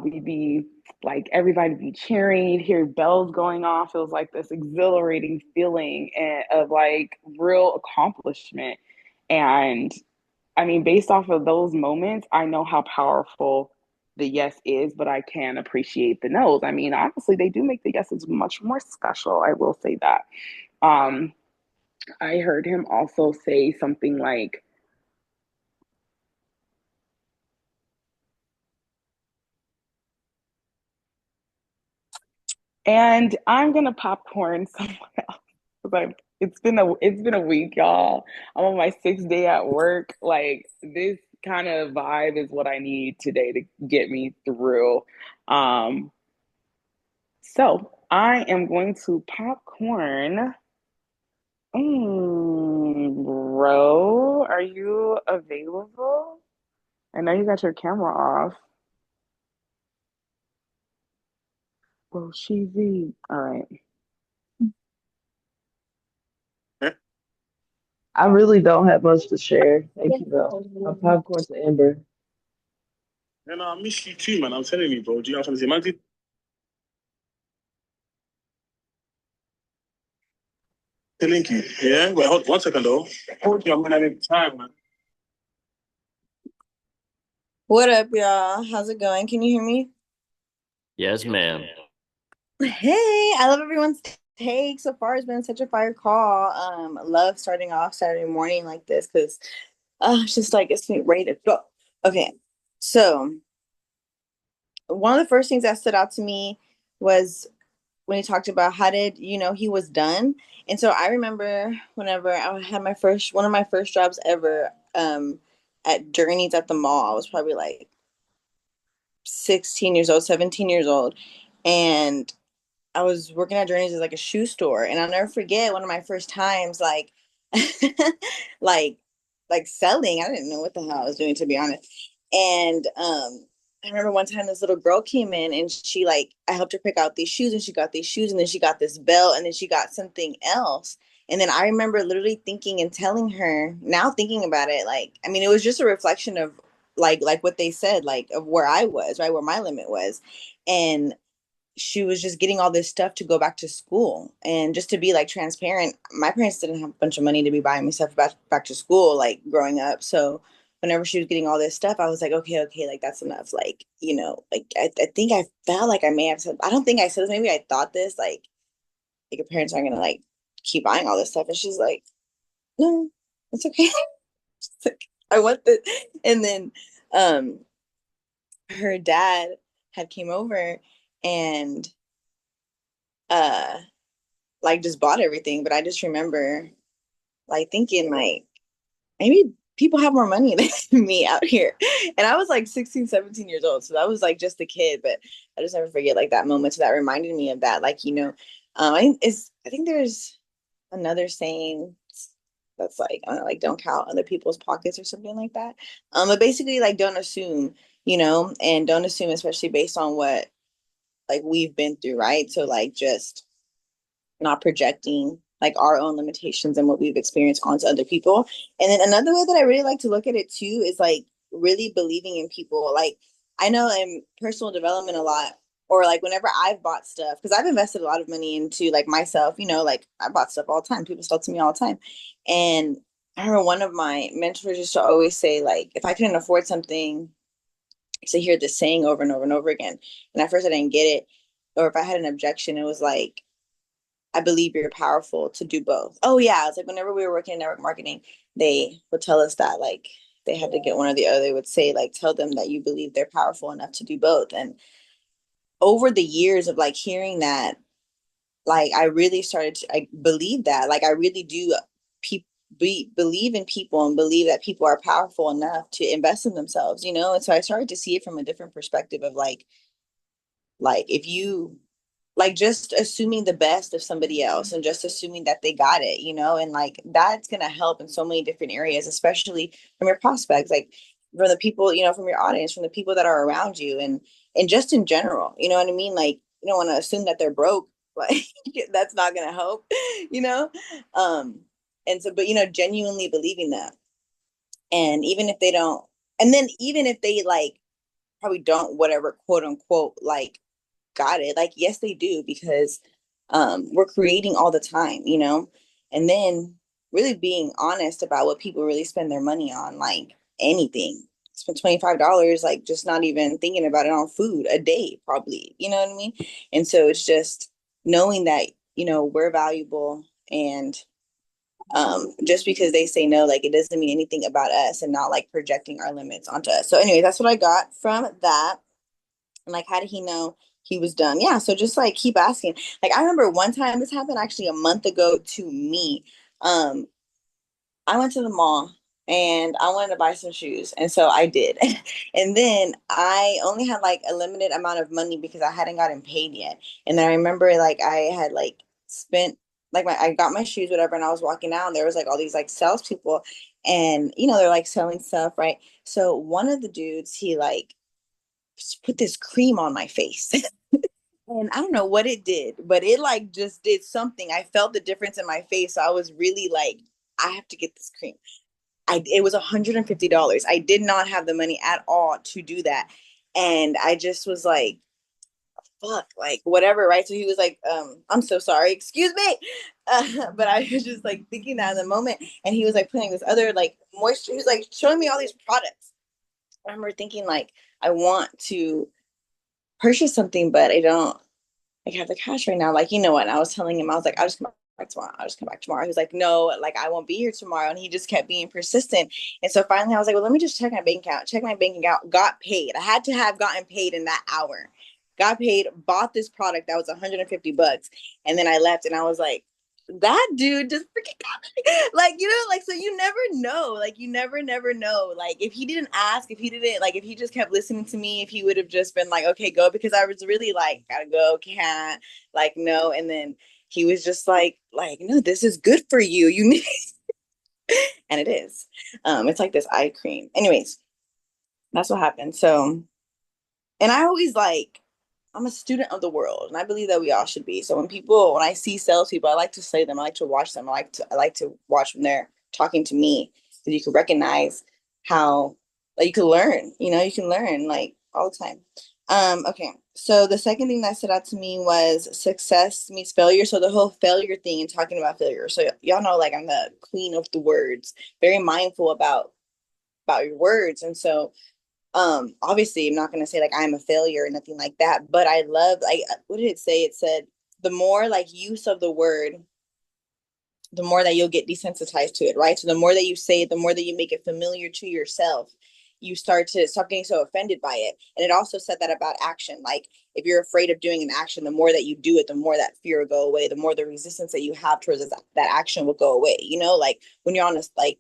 We'd be like, everybody be cheering, you'd hear bells going off. It was like this exhilarating feeling of like real accomplishment. And I mean, based off of those moments, I know how powerful the yes is, but I can appreciate the no's. I mean, honestly, they do make the yeses much more special. I will say that. Um, I heard him also say something like, and I'm gonna popcorn someone else. Like it's been a week, y'all. I'm on my 6th day at work. Like this kind of vibe is what I need today to get me through. Um, so I am going to popcorn. Bro, are you available? I know you got your camera off. Well, she's all right. I really don't have much to share. Thank you, though. I'll popcorn to Amber. And I miss you too, man. I'm telling you, bro. Do you know what I'm trying to say? Man, telling you. Yeah? Wait, hold 1 second though. Hold you, I'm gonna need time, man. What up, y'all? How's it going? Can you hear me? Yes, ma'am. Hey, I love everyone's take so far. It's been such a fire call. Love starting off Saturday morning like this because it's just like it's ready to go. Okay, so one of the first things that stood out to me was when he talked about how did you know he was done. And so I remember whenever I had one of my first jobs ever at Journeys at the mall. I was probably like 16 years old, 17 years old. And I was working at Journeys as like a shoe store. And I'll never forget one of my first times like like selling. I didn't know what the hell I was doing, to be honest. And I remember one time this little girl came in and she like, I helped her pick out these shoes and she got these shoes and then she got this belt and then she got something else. And then I remember literally thinking and telling her, now thinking about it, like, I mean, it was just a reflection of like what they said, like of where I was, right, where my limit was. And she was just getting all this stuff to go back to school. And just to be like transparent, my parents didn't have a bunch of money to be buying me stuff back to school, like growing up. So whenever she was getting all this stuff, I was like, okay, like that's enough. Like, like I think I felt like I may have said, I don't think I said this, maybe I thought this, like your parents aren't gonna like keep buying all this stuff. And she's like, no, it's okay. She's like, I want this. And then her dad had came over and uh like just bought everything. But I just remember like thinking like maybe people have more money than me out here. And I was like 16, 17 years old. So that was like just a kid. But I just never forget like that moment. So that reminded me of that. Like, I think there's another saying that's like, I don't know, like don't count other people's pockets or something like that. But basically like don't assume, and don't assume, especially based on what like we've been through, right? So like just not projecting like our own limitations and what we've experienced onto other people. And then another way that I really like to look at it too is like really believing in people. Like I know in personal development a lot, or like whenever I've bought stuff, because I've invested a lot of money into like myself, like I bought stuff all the time. People sell to me all the time. And I remember one of my mentors used to always say, like, if I couldn't afford something, I used to hear this saying over and over and over again. And at first I didn't get it. Or if I had an objection, it was like, I believe you're powerful to do both. Oh yeah, it's like whenever we were working in network marketing, they would tell us that like they had to get one or the other. They would say like tell them that you believe they're powerful enough to do both. And over the years of like hearing that, like I really started to I believe that. Like I really do believe in people and believe that people are powerful enough to invest in themselves, And so I started to see it from a different perspective of like if you like just assuming the best of somebody else and just assuming that they got it, and like that's going to help in so many different areas, especially from your prospects, like from the people, from your audience, from the people that are around you, and just in general, you know what I mean? Like you don't want to assume that they're broke, like that's not going to help, you know? Um, and so, but genuinely believing that. And even if they don't, and then even if they like probably don't, whatever, quote unquote, like got it, like yes they do, because we're creating all the time, and then really being honest about what people really spend their money on, like anything. Spend $25, like just not even thinking about it, on food a day probably, you know what I mean? And so it's just knowing that we're valuable, and just because they say no, like it doesn't mean anything about us, and not like projecting our limits onto us. So anyway, that's what I got from that. And like, how did he know he was done? Yeah. So just like keep asking. Like I remember one time this happened actually a month ago to me. Um, I went to the mall and I wanted to buy some shoes. And so I did. And then I only had like a limited amount of money because I hadn't gotten paid yet. And then I remember like I had like spent like I got my shoes, whatever, and I was walking out and there was like all these like salespeople, and they're like selling stuff, right? So one of the dudes, he like put this cream on my face. And I don't know what it did, but it like just did something. I felt the difference in my face. So I was really like, I have to get this cream. It was $150. I did not have the money at all to do that. And I just was like, fuck, like whatever, right? So he was like, I'm so sorry, excuse me. But I was just like thinking that in the moment. And he was like putting this other like moisture, he was like showing me all these products. I remember thinking like, I want to purchase something, but I don't like have the cash right now. Like, you know what? And I was telling him, I was like, I'll just come back tomorrow. I'll just come back tomorrow. He was like, no, like I won't be here tomorrow. And he just kept being persistent. And so finally I was like, well, let me just check my bank account. Check my bank account, got paid. I had to have gotten paid in that hour. Got paid, bought this product that was $150. And then I left and I was like, that dude just freaking got me. Like, like, so you never know. Like, you never know. Like, if he didn't ask, if he didn't, like, if he just kept listening to me, if he would have just been like, okay, go, because I was really like, gotta go, can't, like, no. And then he was just like, no, this is good for you. You need, and it is. It's like this eye cream. Anyways, that's what happened. So And I always like, I'm a student of the world, and I believe that we all should be. So when I see salespeople, I like to say them. I like to watch them. I like to watch when they're talking to me, because you can recognize how, like, you can learn. You know, you can learn like all the time. Okay. So the second thing that stood out to me was success meets failure. So the whole failure thing and talking about failure. So y'all know, like, I'm the queen of the words, very mindful about your words, and so obviously I'm not going to say like I'm a failure or nothing like that, but I love, like, what did it say? It said the more like use of the word, the more that you'll get desensitized to it, right? So the more that you say it, the more that you make it familiar to yourself, you start to stop getting so offended by it. And it also said that about action. Like, if you're afraid of doing an action, the more that you do it, the more that fear will go away, the more the resistance that you have towards that action will go away. You know, like when you're on this, like,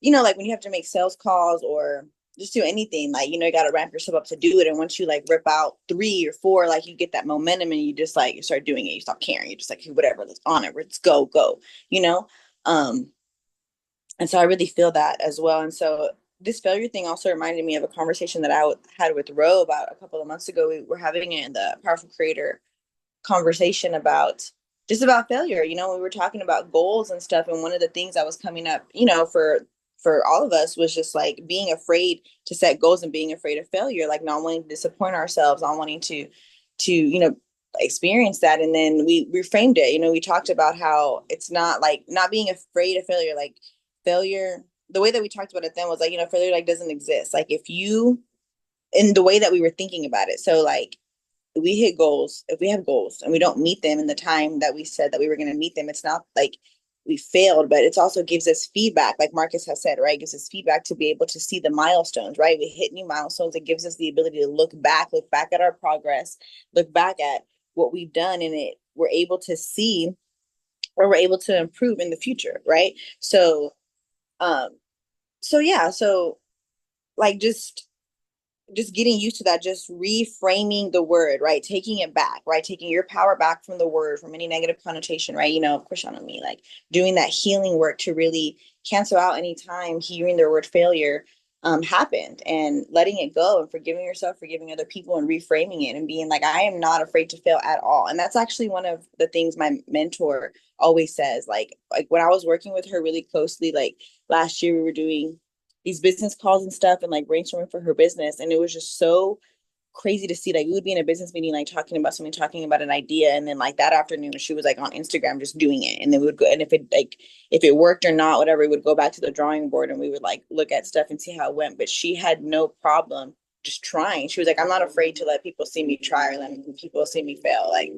you know, like when you have to make sales calls or just do anything, like, you know, you got to ramp yourself up to do it. And once you like rip out 3 or 4, like, you get that momentum and you just like, you start doing it, you stop caring. You're just like, hey, whatever, let's on it, let's go, you know? Um, and so I really feel that as well. And so this failure thing also reminded me of a conversation that I had with Ro about a couple of months ago. We were having it in the Powerful Creator conversation about just about failure. You know, we were talking about goals and stuff, and one of the things that was coming up, you know, for all of us was just like being afraid to set goals and being afraid of failure, like not wanting to disappoint ourselves, not wanting to you know, experience that. And then we reframed it. You know, we talked about how it's not like not being afraid of failure, like failure, the way that we talked about it then was like, you know, failure like doesn't exist. Like, if you, in the way that we were thinking about it, so like, we hit goals, if we have goals and we don't meet them in the time that we said that we were going to meet them, it's not like we failed, but it also gives us feedback, like Marcus has said, right? It gives us feedback to be able to see the milestones, right? We hit new milestones. It gives us the ability to look back at our progress, look back at what we've done, and it we're able to see, or we're able to improve in the future, right? So um yeah, so like, just getting used to that, just reframing the word, right? Taking it back, right? Taking your power back from the word, from any negative connotation, right? You know, of course, on me, like doing that healing work to really cancel out any time hearing the word failure happened, and letting it go and forgiving yourself, forgiving other people, and reframing it and being like, I am not afraid to fail at all. And that's actually one of the things my mentor always says. Like when I was working with her really closely, like last year, we were doing these business calls and stuff and like brainstorming for her business. And it was just so crazy to see, like, we would be in a business meeting, like talking about something, talking about an idea. And then like that afternoon, she was like on Instagram just doing it. And then we would go, and if it worked or not, whatever, we would go back to the drawing board and we would like look at stuff and see how it went. But she had no problem just trying. She was like, I'm not afraid to let people see me try, or let people see me fail. Like,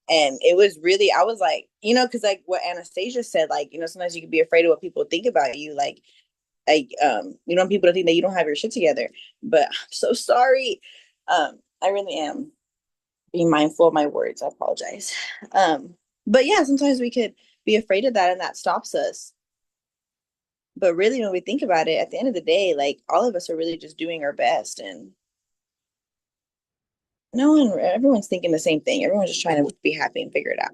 and it was really, I was like, you know, because like what Anastasia said, like, you know, sometimes you can be afraid of what people think about you. Like you don't want people to think that you don't have your shit together. But I'm so sorry. I really am being mindful of my words. I apologize. But yeah, sometimes we could be afraid of that, and that stops us. But really, when we think about it, at the end of the day, like, all of us are really just doing our best, and everyone's thinking the same thing. Everyone's just trying to be happy and figure it out.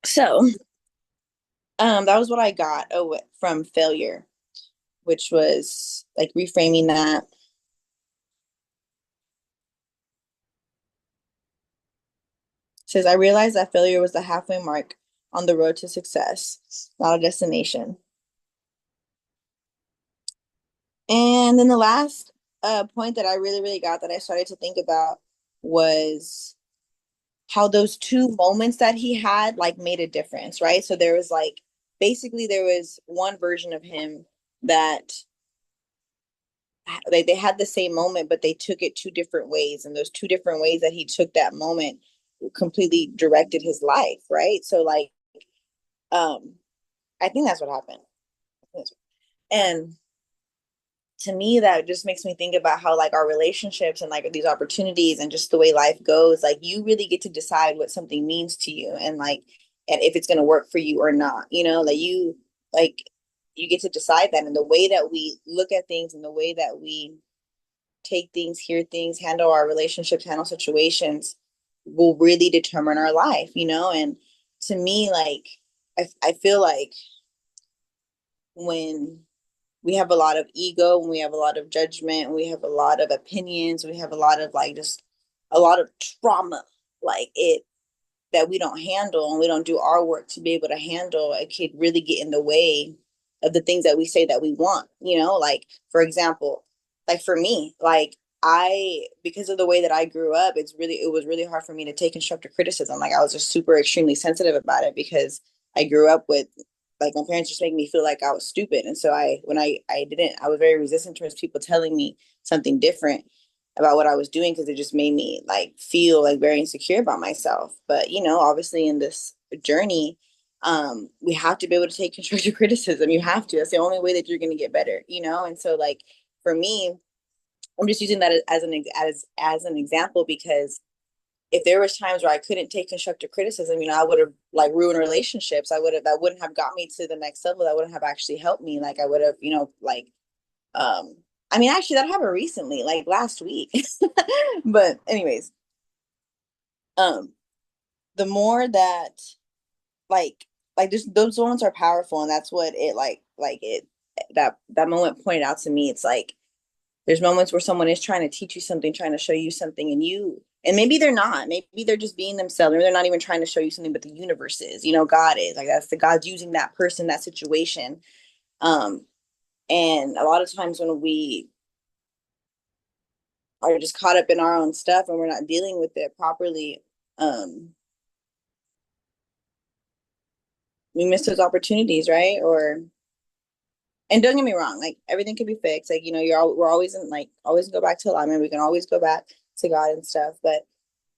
So that was what I got from failure, which was like reframing that. Says, I realized that failure was the halfway mark on the road to success, not a destination. And then the last point that I really, really got, that I started to think about, was how those two moments that he had like made a difference, right? So there was like, basically there was one version of him that they had the same moment, but they took it 2 different ways. And those 2 different ways that he took that moment completely directed his life, right? So like, I think that's what happened. And to me, that just makes me think about how like our relationships and like these opportunities and just the way life goes, like, you really get to decide what something means to you, and like, and if it's going to work for you or not, you know, like you get to decide that. And the way that we look at things, and the way that we take things, hear things, handle our relationships, handle situations, will really determine our life, you know? And to me, like, I feel like when we have a lot of ego, and we have a lot of judgment, and we have a lot of opinions, we have a lot of like just a lot of trauma, like it that we don't handle, and we don't do our work to be able to handle. It could really get in the way of the things that we say that we want, like for example, like for me, like I, because of the way that I grew up, it was really hard for me to take constructive criticism. Like I was just super extremely sensitive about it because I grew up with, like, my parents just making me feel like I was stupid. And so when I didn't, I was very resistant towards people telling me something different about what I was doing, because it just made me like feel like very insecure about myself. But obviously in this journey, we have to be able to take constructive criticism. You have to. That's the only way that you're going to get better. And so like for me, I'm just using that as an example, because if there was times where I couldn't take constructive criticism, I would have like ruined relationships. That wouldn't have got me to the next level. That wouldn't have actually helped me. Like I would have, like I mean, actually, that happened recently, like last week. But anyways, um, the more that like just those moments are powerful, and that's what it like it that moment pointed out to me. It's like there's moments where someone is trying to teach you something, trying to show you something, and maybe they're not. Maybe they're just being themselves, or they're not even trying to show you something, but the universe is, God is like that's the God's using that person, that situation. Um, and a lot of times when we are just caught up in our own stuff and we're not dealing with it properly, we miss those opportunities, right? And don't get me wrong, like everything can be fixed. Like, we're always in, like, always go back to alignment. We can always go back to God and stuff, but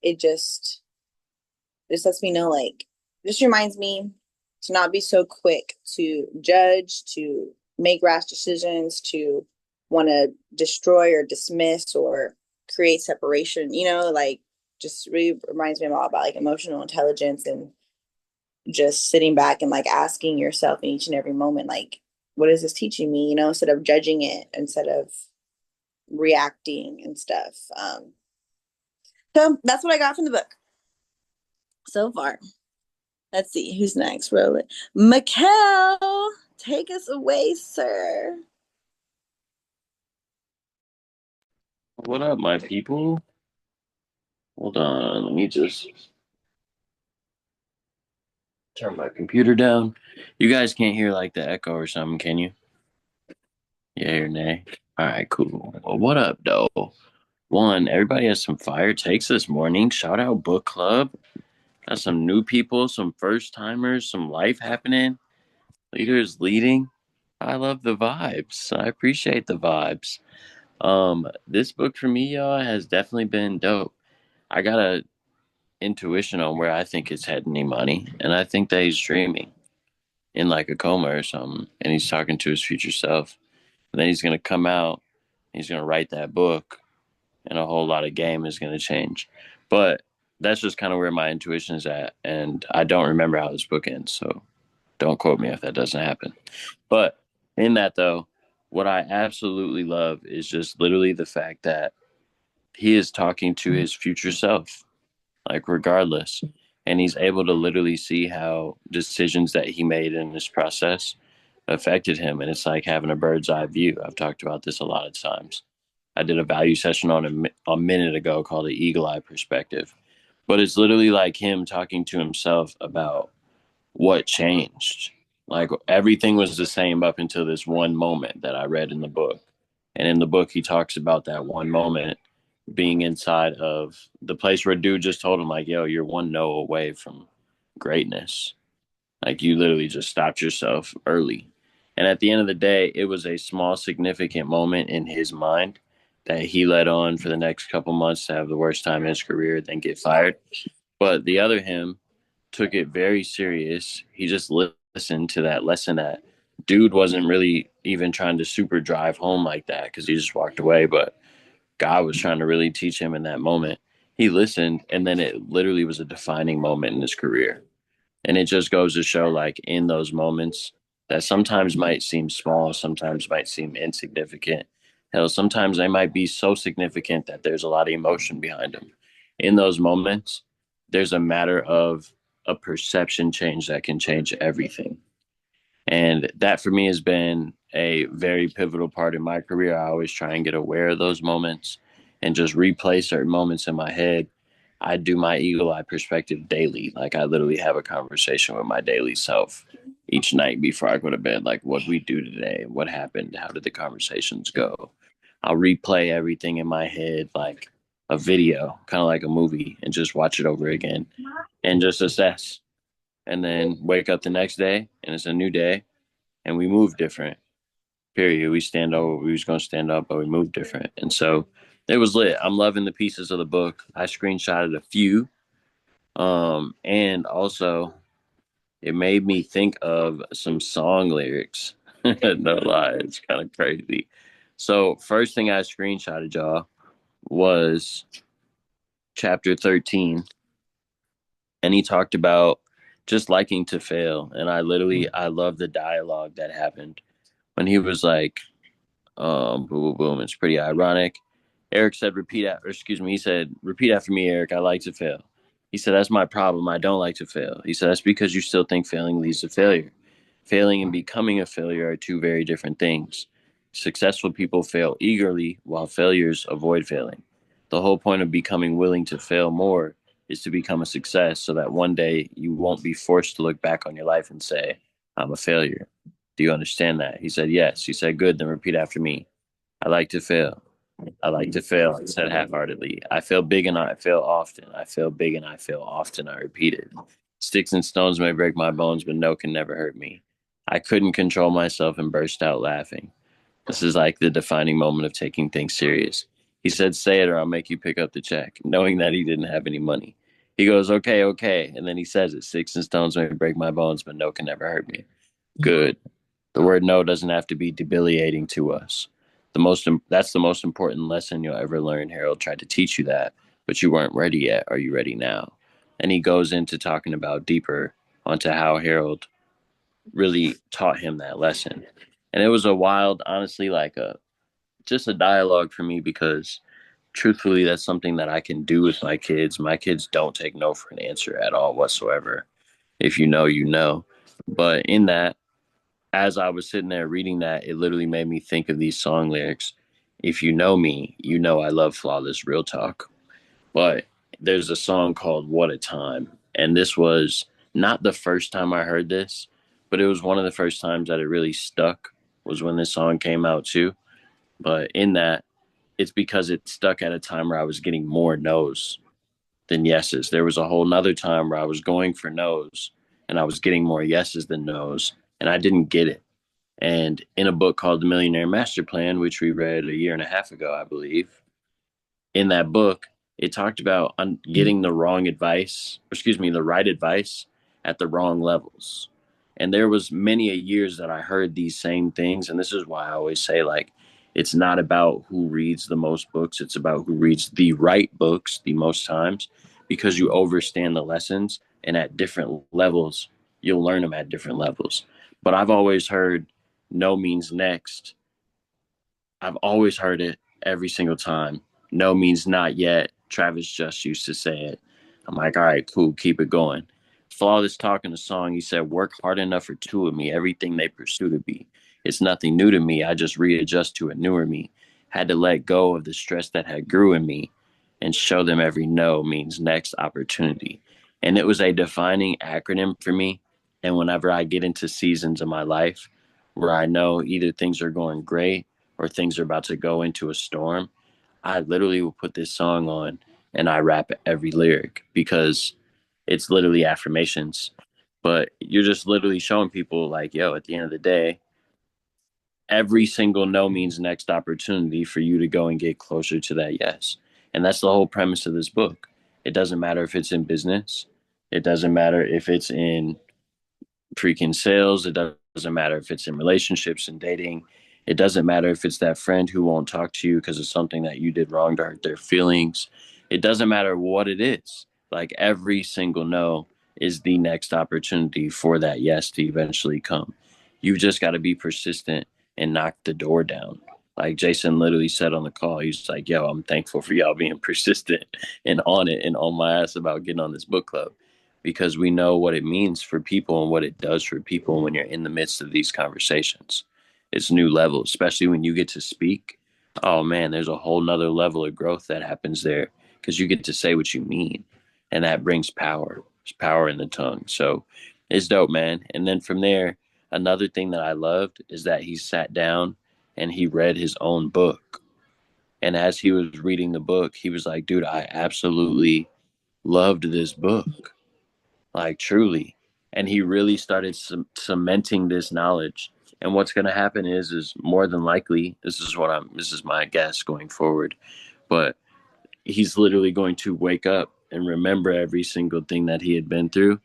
it just lets me know, like, just reminds me to not be so quick to judge, to make rash decisions, to want to destroy or dismiss or create separation, like just really reminds me a lot about like emotional intelligence, and just sitting back and like asking yourself in each and every moment, like, what is this teaching me, instead of judging it, instead of reacting and stuff. So that's what I got from the book so far. Let's see who's next. Roll it. Mikkel, take us away, sir. What up, my people? Hold on, let me just turn my computer down. You guys can't hear like the echo or something, can you? Yeah or nay? All right, cool. Well, what up, though? One, everybody has some fire takes this morning. Shout out book club. Got some new people, some first timers, some life happening. Leaders leading. I love the vibes. I appreciate the vibes. This book for me, y'all, has definitely been dope. I got a intuition on where I think it's heading, money, and I think that he's dreaming in like a coma or something, and he's talking to his future self. And then he's gonna come out, he's gonna write that book, and a whole lot of game is gonna change. But that's just kind of where my intuition is at, and I don't remember how this book ends, so don't quote me if that doesn't happen. But in that though, what I absolutely love is just literally the fact that he is talking to his future self, like regardless. And he's able to literally see how decisions that he made in this process affected him. And it's like having a bird's eye view. I've talked about this a lot of times. I did a value session on a minute ago called the eagle eye perspective. But it's literally like him talking to himself about what changed. Like everything was the same up until this one moment that I read in the book. And in the book, he talks about that one moment being inside of the place where dude just told him, like, yo, you're one no away from greatness. Like, you literally just stopped yourself early. And at the end of the day, it was a small, significant moment in his mind that he led on for the next couple months to have the worst time in his career, then get fired. But the other him took it very serious. He just listened to that lesson that dude wasn't really even trying to super drive home like that because he just walked away. But God was trying to really teach him in that moment. He listened, and then it literally was a defining moment in his career. And it just goes to show, like, in those moments that sometimes might seem small, sometimes might seem insignificant. Hell, sometimes they might be so significant that there's a lot of emotion behind them. In those moments, there's a matter of a perception change that can change everything. And that for me has been a very pivotal part in my career. I always try and get aware of those moments and just replay certain moments in my head. I do my eagle eye perspective daily. Like I literally have a conversation with my daily self each night before I go to bed. Like what we do today, what happened, how did the conversations go? I'll replay everything in my head like a video, kind of like a movie, and just watch it over again and just assess. And then wake up the next day and it's a new day and we move different. Period. We stand over. We was gonna stand up, but we moved different. And so it was lit. I'm loving the pieces of the book. I screenshotted a few. And also it made me think of some song lyrics. No lie, it's kind of crazy. So first thing I screenshotted y'all was chapter 13. And he talked about just liking to fail. And I love the dialogue that happened when he was like, boom, boom, boom. It's pretty ironic. Eric said, he said, repeat after me, Eric. I like to fail. He said, that's my problem. I don't like to fail. He said, that's because you still think failing leads to failure. Failing and becoming a failure are two very different things. Successful people fail eagerly, while failures avoid failing. The whole point of becoming willing to fail more is to become a success so that one day you won't be forced to look back on your life and say, I'm a failure. Do you understand that? He said, yes. He said, good. Then repeat after me. I like to fail. I like to fail. I said half-heartedly. I fail big and I fail often. I fail big and I fail often. I repeated. Sticks and stones may break my bones, but no can never hurt me. I couldn't control myself and burst out laughing. This is like the defining moment of taking things serious. He said, say it or I'll make you pick up the check, knowing that he didn't have any money. He goes, okay, okay. And then he says it, sticks and stones may break my bones, but no can never hurt me. Good. The word no doesn't have to be debilitating to us. That's the most important lesson you'll ever learn. Harold tried to teach you that, but you weren't ready yet. Are you ready now? And he goes into talking about deeper onto how Harold really taught him that lesson. And it was a wild, honestly, like just a dialogue for me because truthfully, that's something that I can do with my kids. My kids don't take no for an answer at all whatsoever. If you know, you know. But in that, as I was sitting there reading that, it literally made me think of these song lyrics. If you know me, you know I love flawless real talk. But there's a song called What a Time. And this was not the first time I heard this, but it was one of the first times that it really stuck was when this song came out too. But in that, it's because it stuck at a time where I was getting more no's than yeses. There was a whole nother time where I was going for no's and I was getting more yeses than no's, and I didn't get it. And in a book called The Millionaire Master Plan, which we read a year and a half ago, I believe, in that book, it talked about getting the wrong advice, the right advice at the wrong levels. And there was many a years that I heard these same things. And this is why I always say, like, it's not about who reads the most books. It's about who reads the right books the most times, because you understand the lessons, and at different levels, you'll learn them at different levels. But I've always heard no means next. I've always heard it every single time. No means not yet. Travis just used to say it. I'm like, all right, cool, keep it going. Flawless Talk in the song, he said, work hard enough for two of me, everything they pursue to be. It's nothing new to me. I just readjust to a newer me. Had to let go of the stress that had grew in me and show them every no means next opportunity. And it was a defining acronym for me. And whenever I get into seasons of my life where I know either things are going great or things are about to go into a storm, I literally will put this song on and I rap every lyric because it's literally affirmations. But you're just literally showing people like, yo, at the end of the day, every single no means next opportunity for you to go and get closer to that yes. And that's the whole premise of this book. It doesn't matter if it's in business. It doesn't matter if it's in freaking sales. It doesn't matter if it's in relationships and dating. It doesn't matter if it's that friend who won't talk to you because of something that you did wrong to hurt their feelings. It doesn't matter what it is. Like every single no is the next opportunity for that yes to eventually come. You've just got to be persistent and knock the door down. Like Jason literally said on the call, he's like, yo, I'm thankful for y'all being persistent and on it and on my ass about getting on this book club, because we know what it means for people and what it does for people when you're in the midst of these conversations. it's new levels, especially when you get to speak. Oh man, there's a whole nother level of growth that happens there because you get to say what you mean, and that brings power. There's power in the tongue. So it's dope, man. And then from there, another thing that I loved is that he sat down and he read his own book. And as he was reading the book, he was like, dude, I absolutely loved this book, like truly. And he really started cementing this knowledge. And what's going to happen is more than likely, this is my guess going forward, but he's literally going to wake up and remember every single thing that he had been through,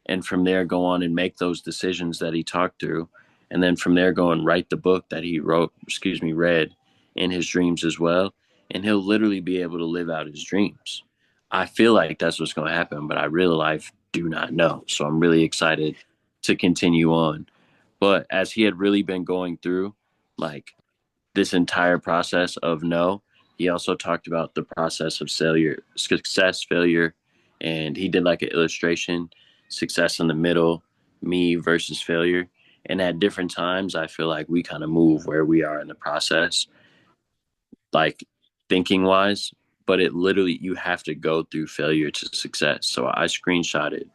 and from there go on and make those decisions that he talked through, and then from there go and write the book that he read in his dreams as well, and he'll literally be able to live out his dreams. I feel like that's what's going to happen, but I real life do not know, so I'm really excited to continue on. But as he had really been going through like this entire process of no, he also talked about the process of failure, success, failure, and he did like an illustration, success in the middle, me versus failure. And at different times, I feel like we kind of move where we are in the process, like thinking wise, but it literally, you have to go through failure to success. So I screenshotted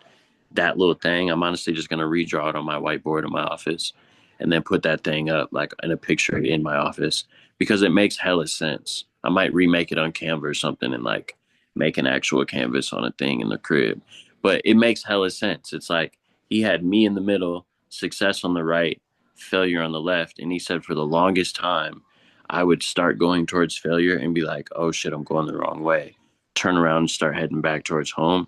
that little thing. I'm honestly just going to redraw it on my whiteboard in my office and then put that thing up like in a picture in my office because it makes hella sense. I might remake it on Canva or something and like make an actual canvas on a thing in the crib. But it makes hella sense. It's like he had me in the middle, success on the right, failure on the left. And he said for the longest time, I would start going towards failure and be like, oh shit, I'm going the wrong way. Turn around and start heading back towards home,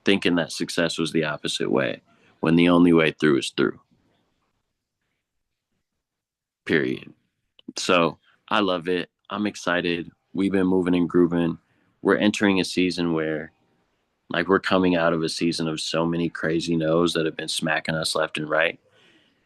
thinking that success was the opposite way when the only way through is through. Period. So I love it. I'm excited. We've been moving and grooving. We're entering a season where, like, we're coming out of a season of so many crazy no's that have been smacking us left and right.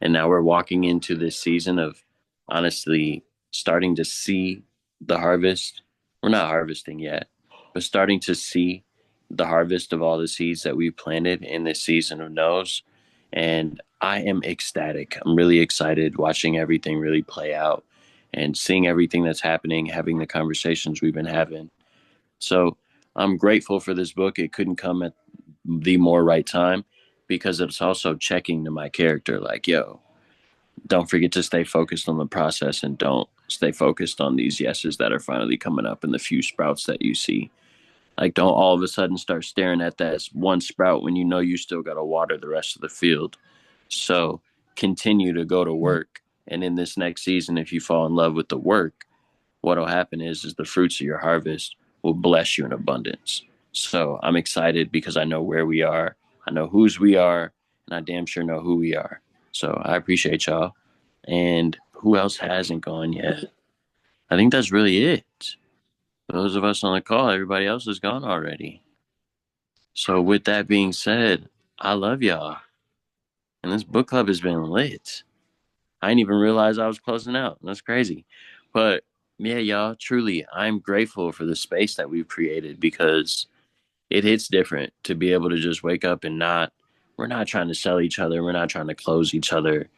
And now we're walking into this season of honestly starting to see the harvest. We're not harvesting yet, but starting to see the harvest of all the seeds that we planted in this season of no's. And I am ecstatic. I'm really excited watching everything really play out and seeing everything that's happening, having the conversations we've been having. So I'm grateful for this book. It couldn't come at the more right time because it's also checking to my character like, yo, don't forget to stay focused on the process and don't stay focused on these yeses that are finally coming up in the few sprouts that you see. Like, don't all of a sudden start staring at that one sprout when you know you still got to water the rest of the field. So continue to go to work. And in this next season, if you fall in love with the work, what'll happen is the fruits of your harvest will bless you in abundance. So I'm excited because I know where we are, I know whose we are, and I damn sure know who we are. So I appreciate y'all. And who else hasn't gone yet? I think that's really it. Those of us on the call, everybody else is gone already. So with that being said, I love y'all. And this book club has been lit. I didn't even realize I was closing out. That's crazy. But yeah, y'all, truly, I'm grateful for the space that we've created because it hits different to be able to just wake up and we're not trying to sell each other. We're not trying to close each other.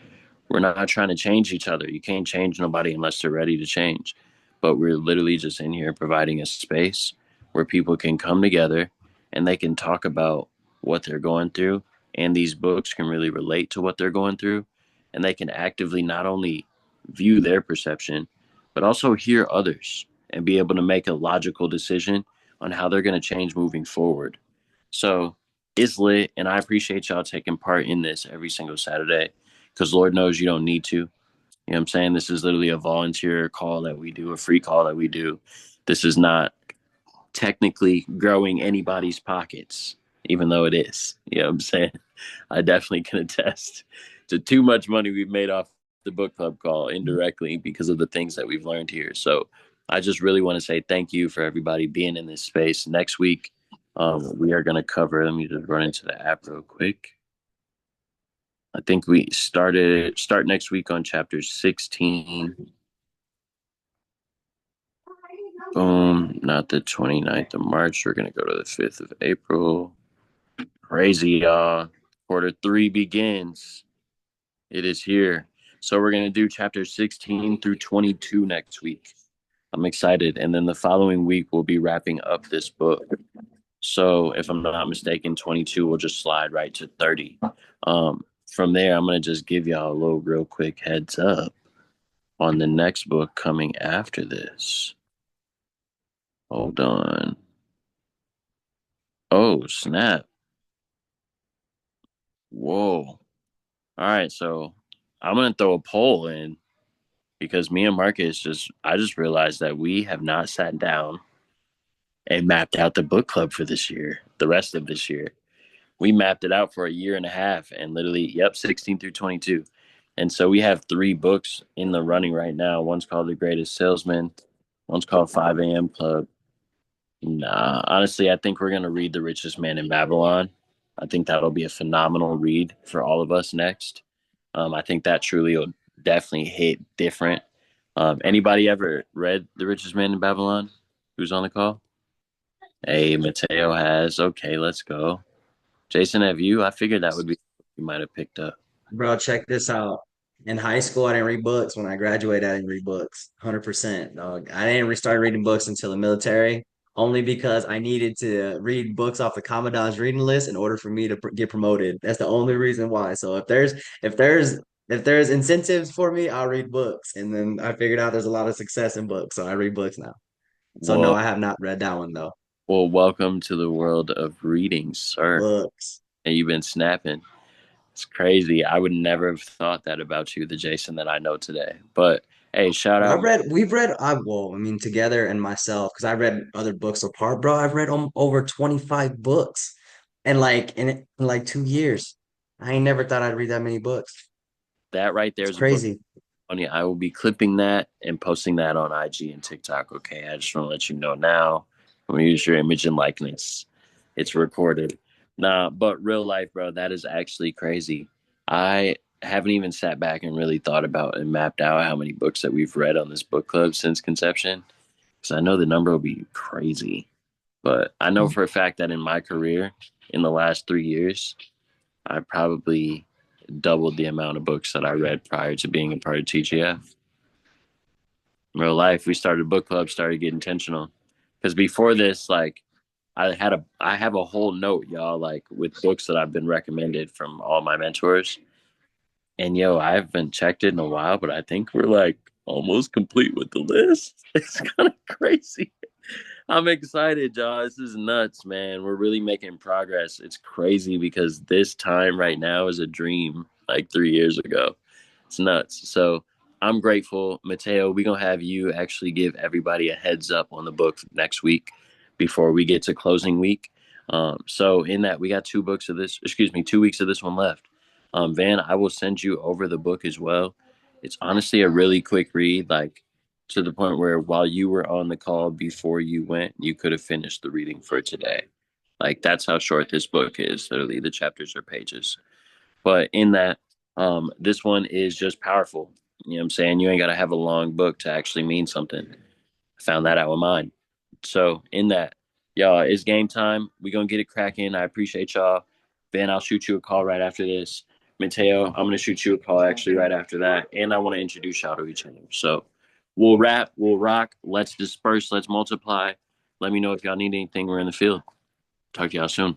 We're not trying to change each other. You can't change nobody unless they're ready to change. But we're literally just in here providing a space where people can come together and they can talk about what they're going through. And these books can really relate to what they're going through. And they can actively not only view their perception, but also hear others and be able to make a logical decision on how they're going to change moving forward. So it's lit. And I appreciate y'all taking part in this every single Saturday because Lord knows you don't need to. You know what I'm saying? This is literally a volunteer call that we do, a free call that we do. This is not technically growing anybody's pockets, even though it is. You know what I'm saying? I definitely can attest to too much money we've made off the book club call indirectly because of the things that we've learned here. So I just really want to say thank you for everybody being in this space. Next week, we are going to cover, let me just run into the app real quick. I think we start next week on chapter 16. Boom. Not the 29th of March. We're going to go to the 5th of April. Crazy, y'all. Quarter 3 begins. It is here. So we're going to do chapters 16 through 22 next week. I'm excited. And then the following week, we'll be wrapping up this book. So if I'm not mistaken, 22 will just slide right to 30. From there, I'm going to just give y'all a little real quick heads up on the next book coming after this. Hold on. Oh, snap. Whoa. All right, so I'm going to throw a poll in because me and Marcus I just realized that we have not sat down and mapped out the book club for this year, the rest of this year. We mapped it out for a year and a half and literally, 16 through 22. And so we have 3 books in the running right now. One's called The Greatest Salesman. One's called 5 a.m. Club. Nah, honestly, I think we're going to read The Richest Man in Babylon. I think that'll be a phenomenal read for all of us next. I think that truly will definitely hit different. Anybody ever read The Richest Man in Babylon? Who's on the call? Hey, Mateo has. Okay, let's go. Jason, have you? I figured that would be you might have picked up. Bro, check this out. In high school, I didn't read books. When I graduated, I didn't read books. 100%, dog. I didn't start reading books until the military, only because I needed to read books off the commandant's reading list in order for me to get promoted. That's the only reason why. So if there's incentives for me, I'll read books. And then I figured out there's a lot of success in books, so I read books now. So no, Well, I have not read that one though. well, welcome to the world of reading, sir. Books. And you've been snapping. It's crazy. I would never have thought that about you, the Jason that I know today. But hey, shout Bro, out. I mean, together and myself, because I read other books apart, bro. I've read over 25 books, and like in like 2 years. I ain't never thought I'd read that many books. That right there It's is a book. crazy. Funny, I will be clipping that and posting that on IG and TikTok. Okay, I just want to let you know now. I'm gonna use your image and likeness. It's recorded. Nah, but real life, bro, that is actually crazy. I haven't even sat back and really thought about and mapped out how many books that we've read on this book club since conception. Because I know the number will be crazy. But I know for a fact that in my career, in the last 3 years, I probably doubled the amount of books that I read prior to being a part of TGF. In real life, we started book club, started getting intentional. Because before this, like I have a whole note, y'all, like with books that I've been recommended from all my mentors. And I haven't checked it in a while, but I think we're like almost complete with the list. It's kind of crazy. I'm excited, y'all. This is nuts, man. We're really making progress. It's crazy because this time right now is a dream like 3 years ago. It's nuts. So I'm grateful. Mateo, we're going to have you actually give everybody a heads up on the book next week before we get to closing week. So in that, we got 2 weeks of this one left. Van, I will send you over the book as well. It's honestly a really quick read, like to the point where while you were on the call before you went, you could have finished the reading for today. Like that's how short this book is. Literally, the chapters are pages. But in that, this one is just powerful. You know what I'm saying? You ain't got to have a long book to actually mean something. I found that out with mine. So in that, y'all, it's game time. We're going to get it cracking. I appreciate y'all. Ben, I'll shoot you a call right after this. Mateo, I'm going to shoot you a call actually right after that. And I want to introduce y'all to each other. So we'll rap, we'll rock. Let's disperse, let's multiply. Let me know if y'all need anything. We're in the field. Talk to y'all soon.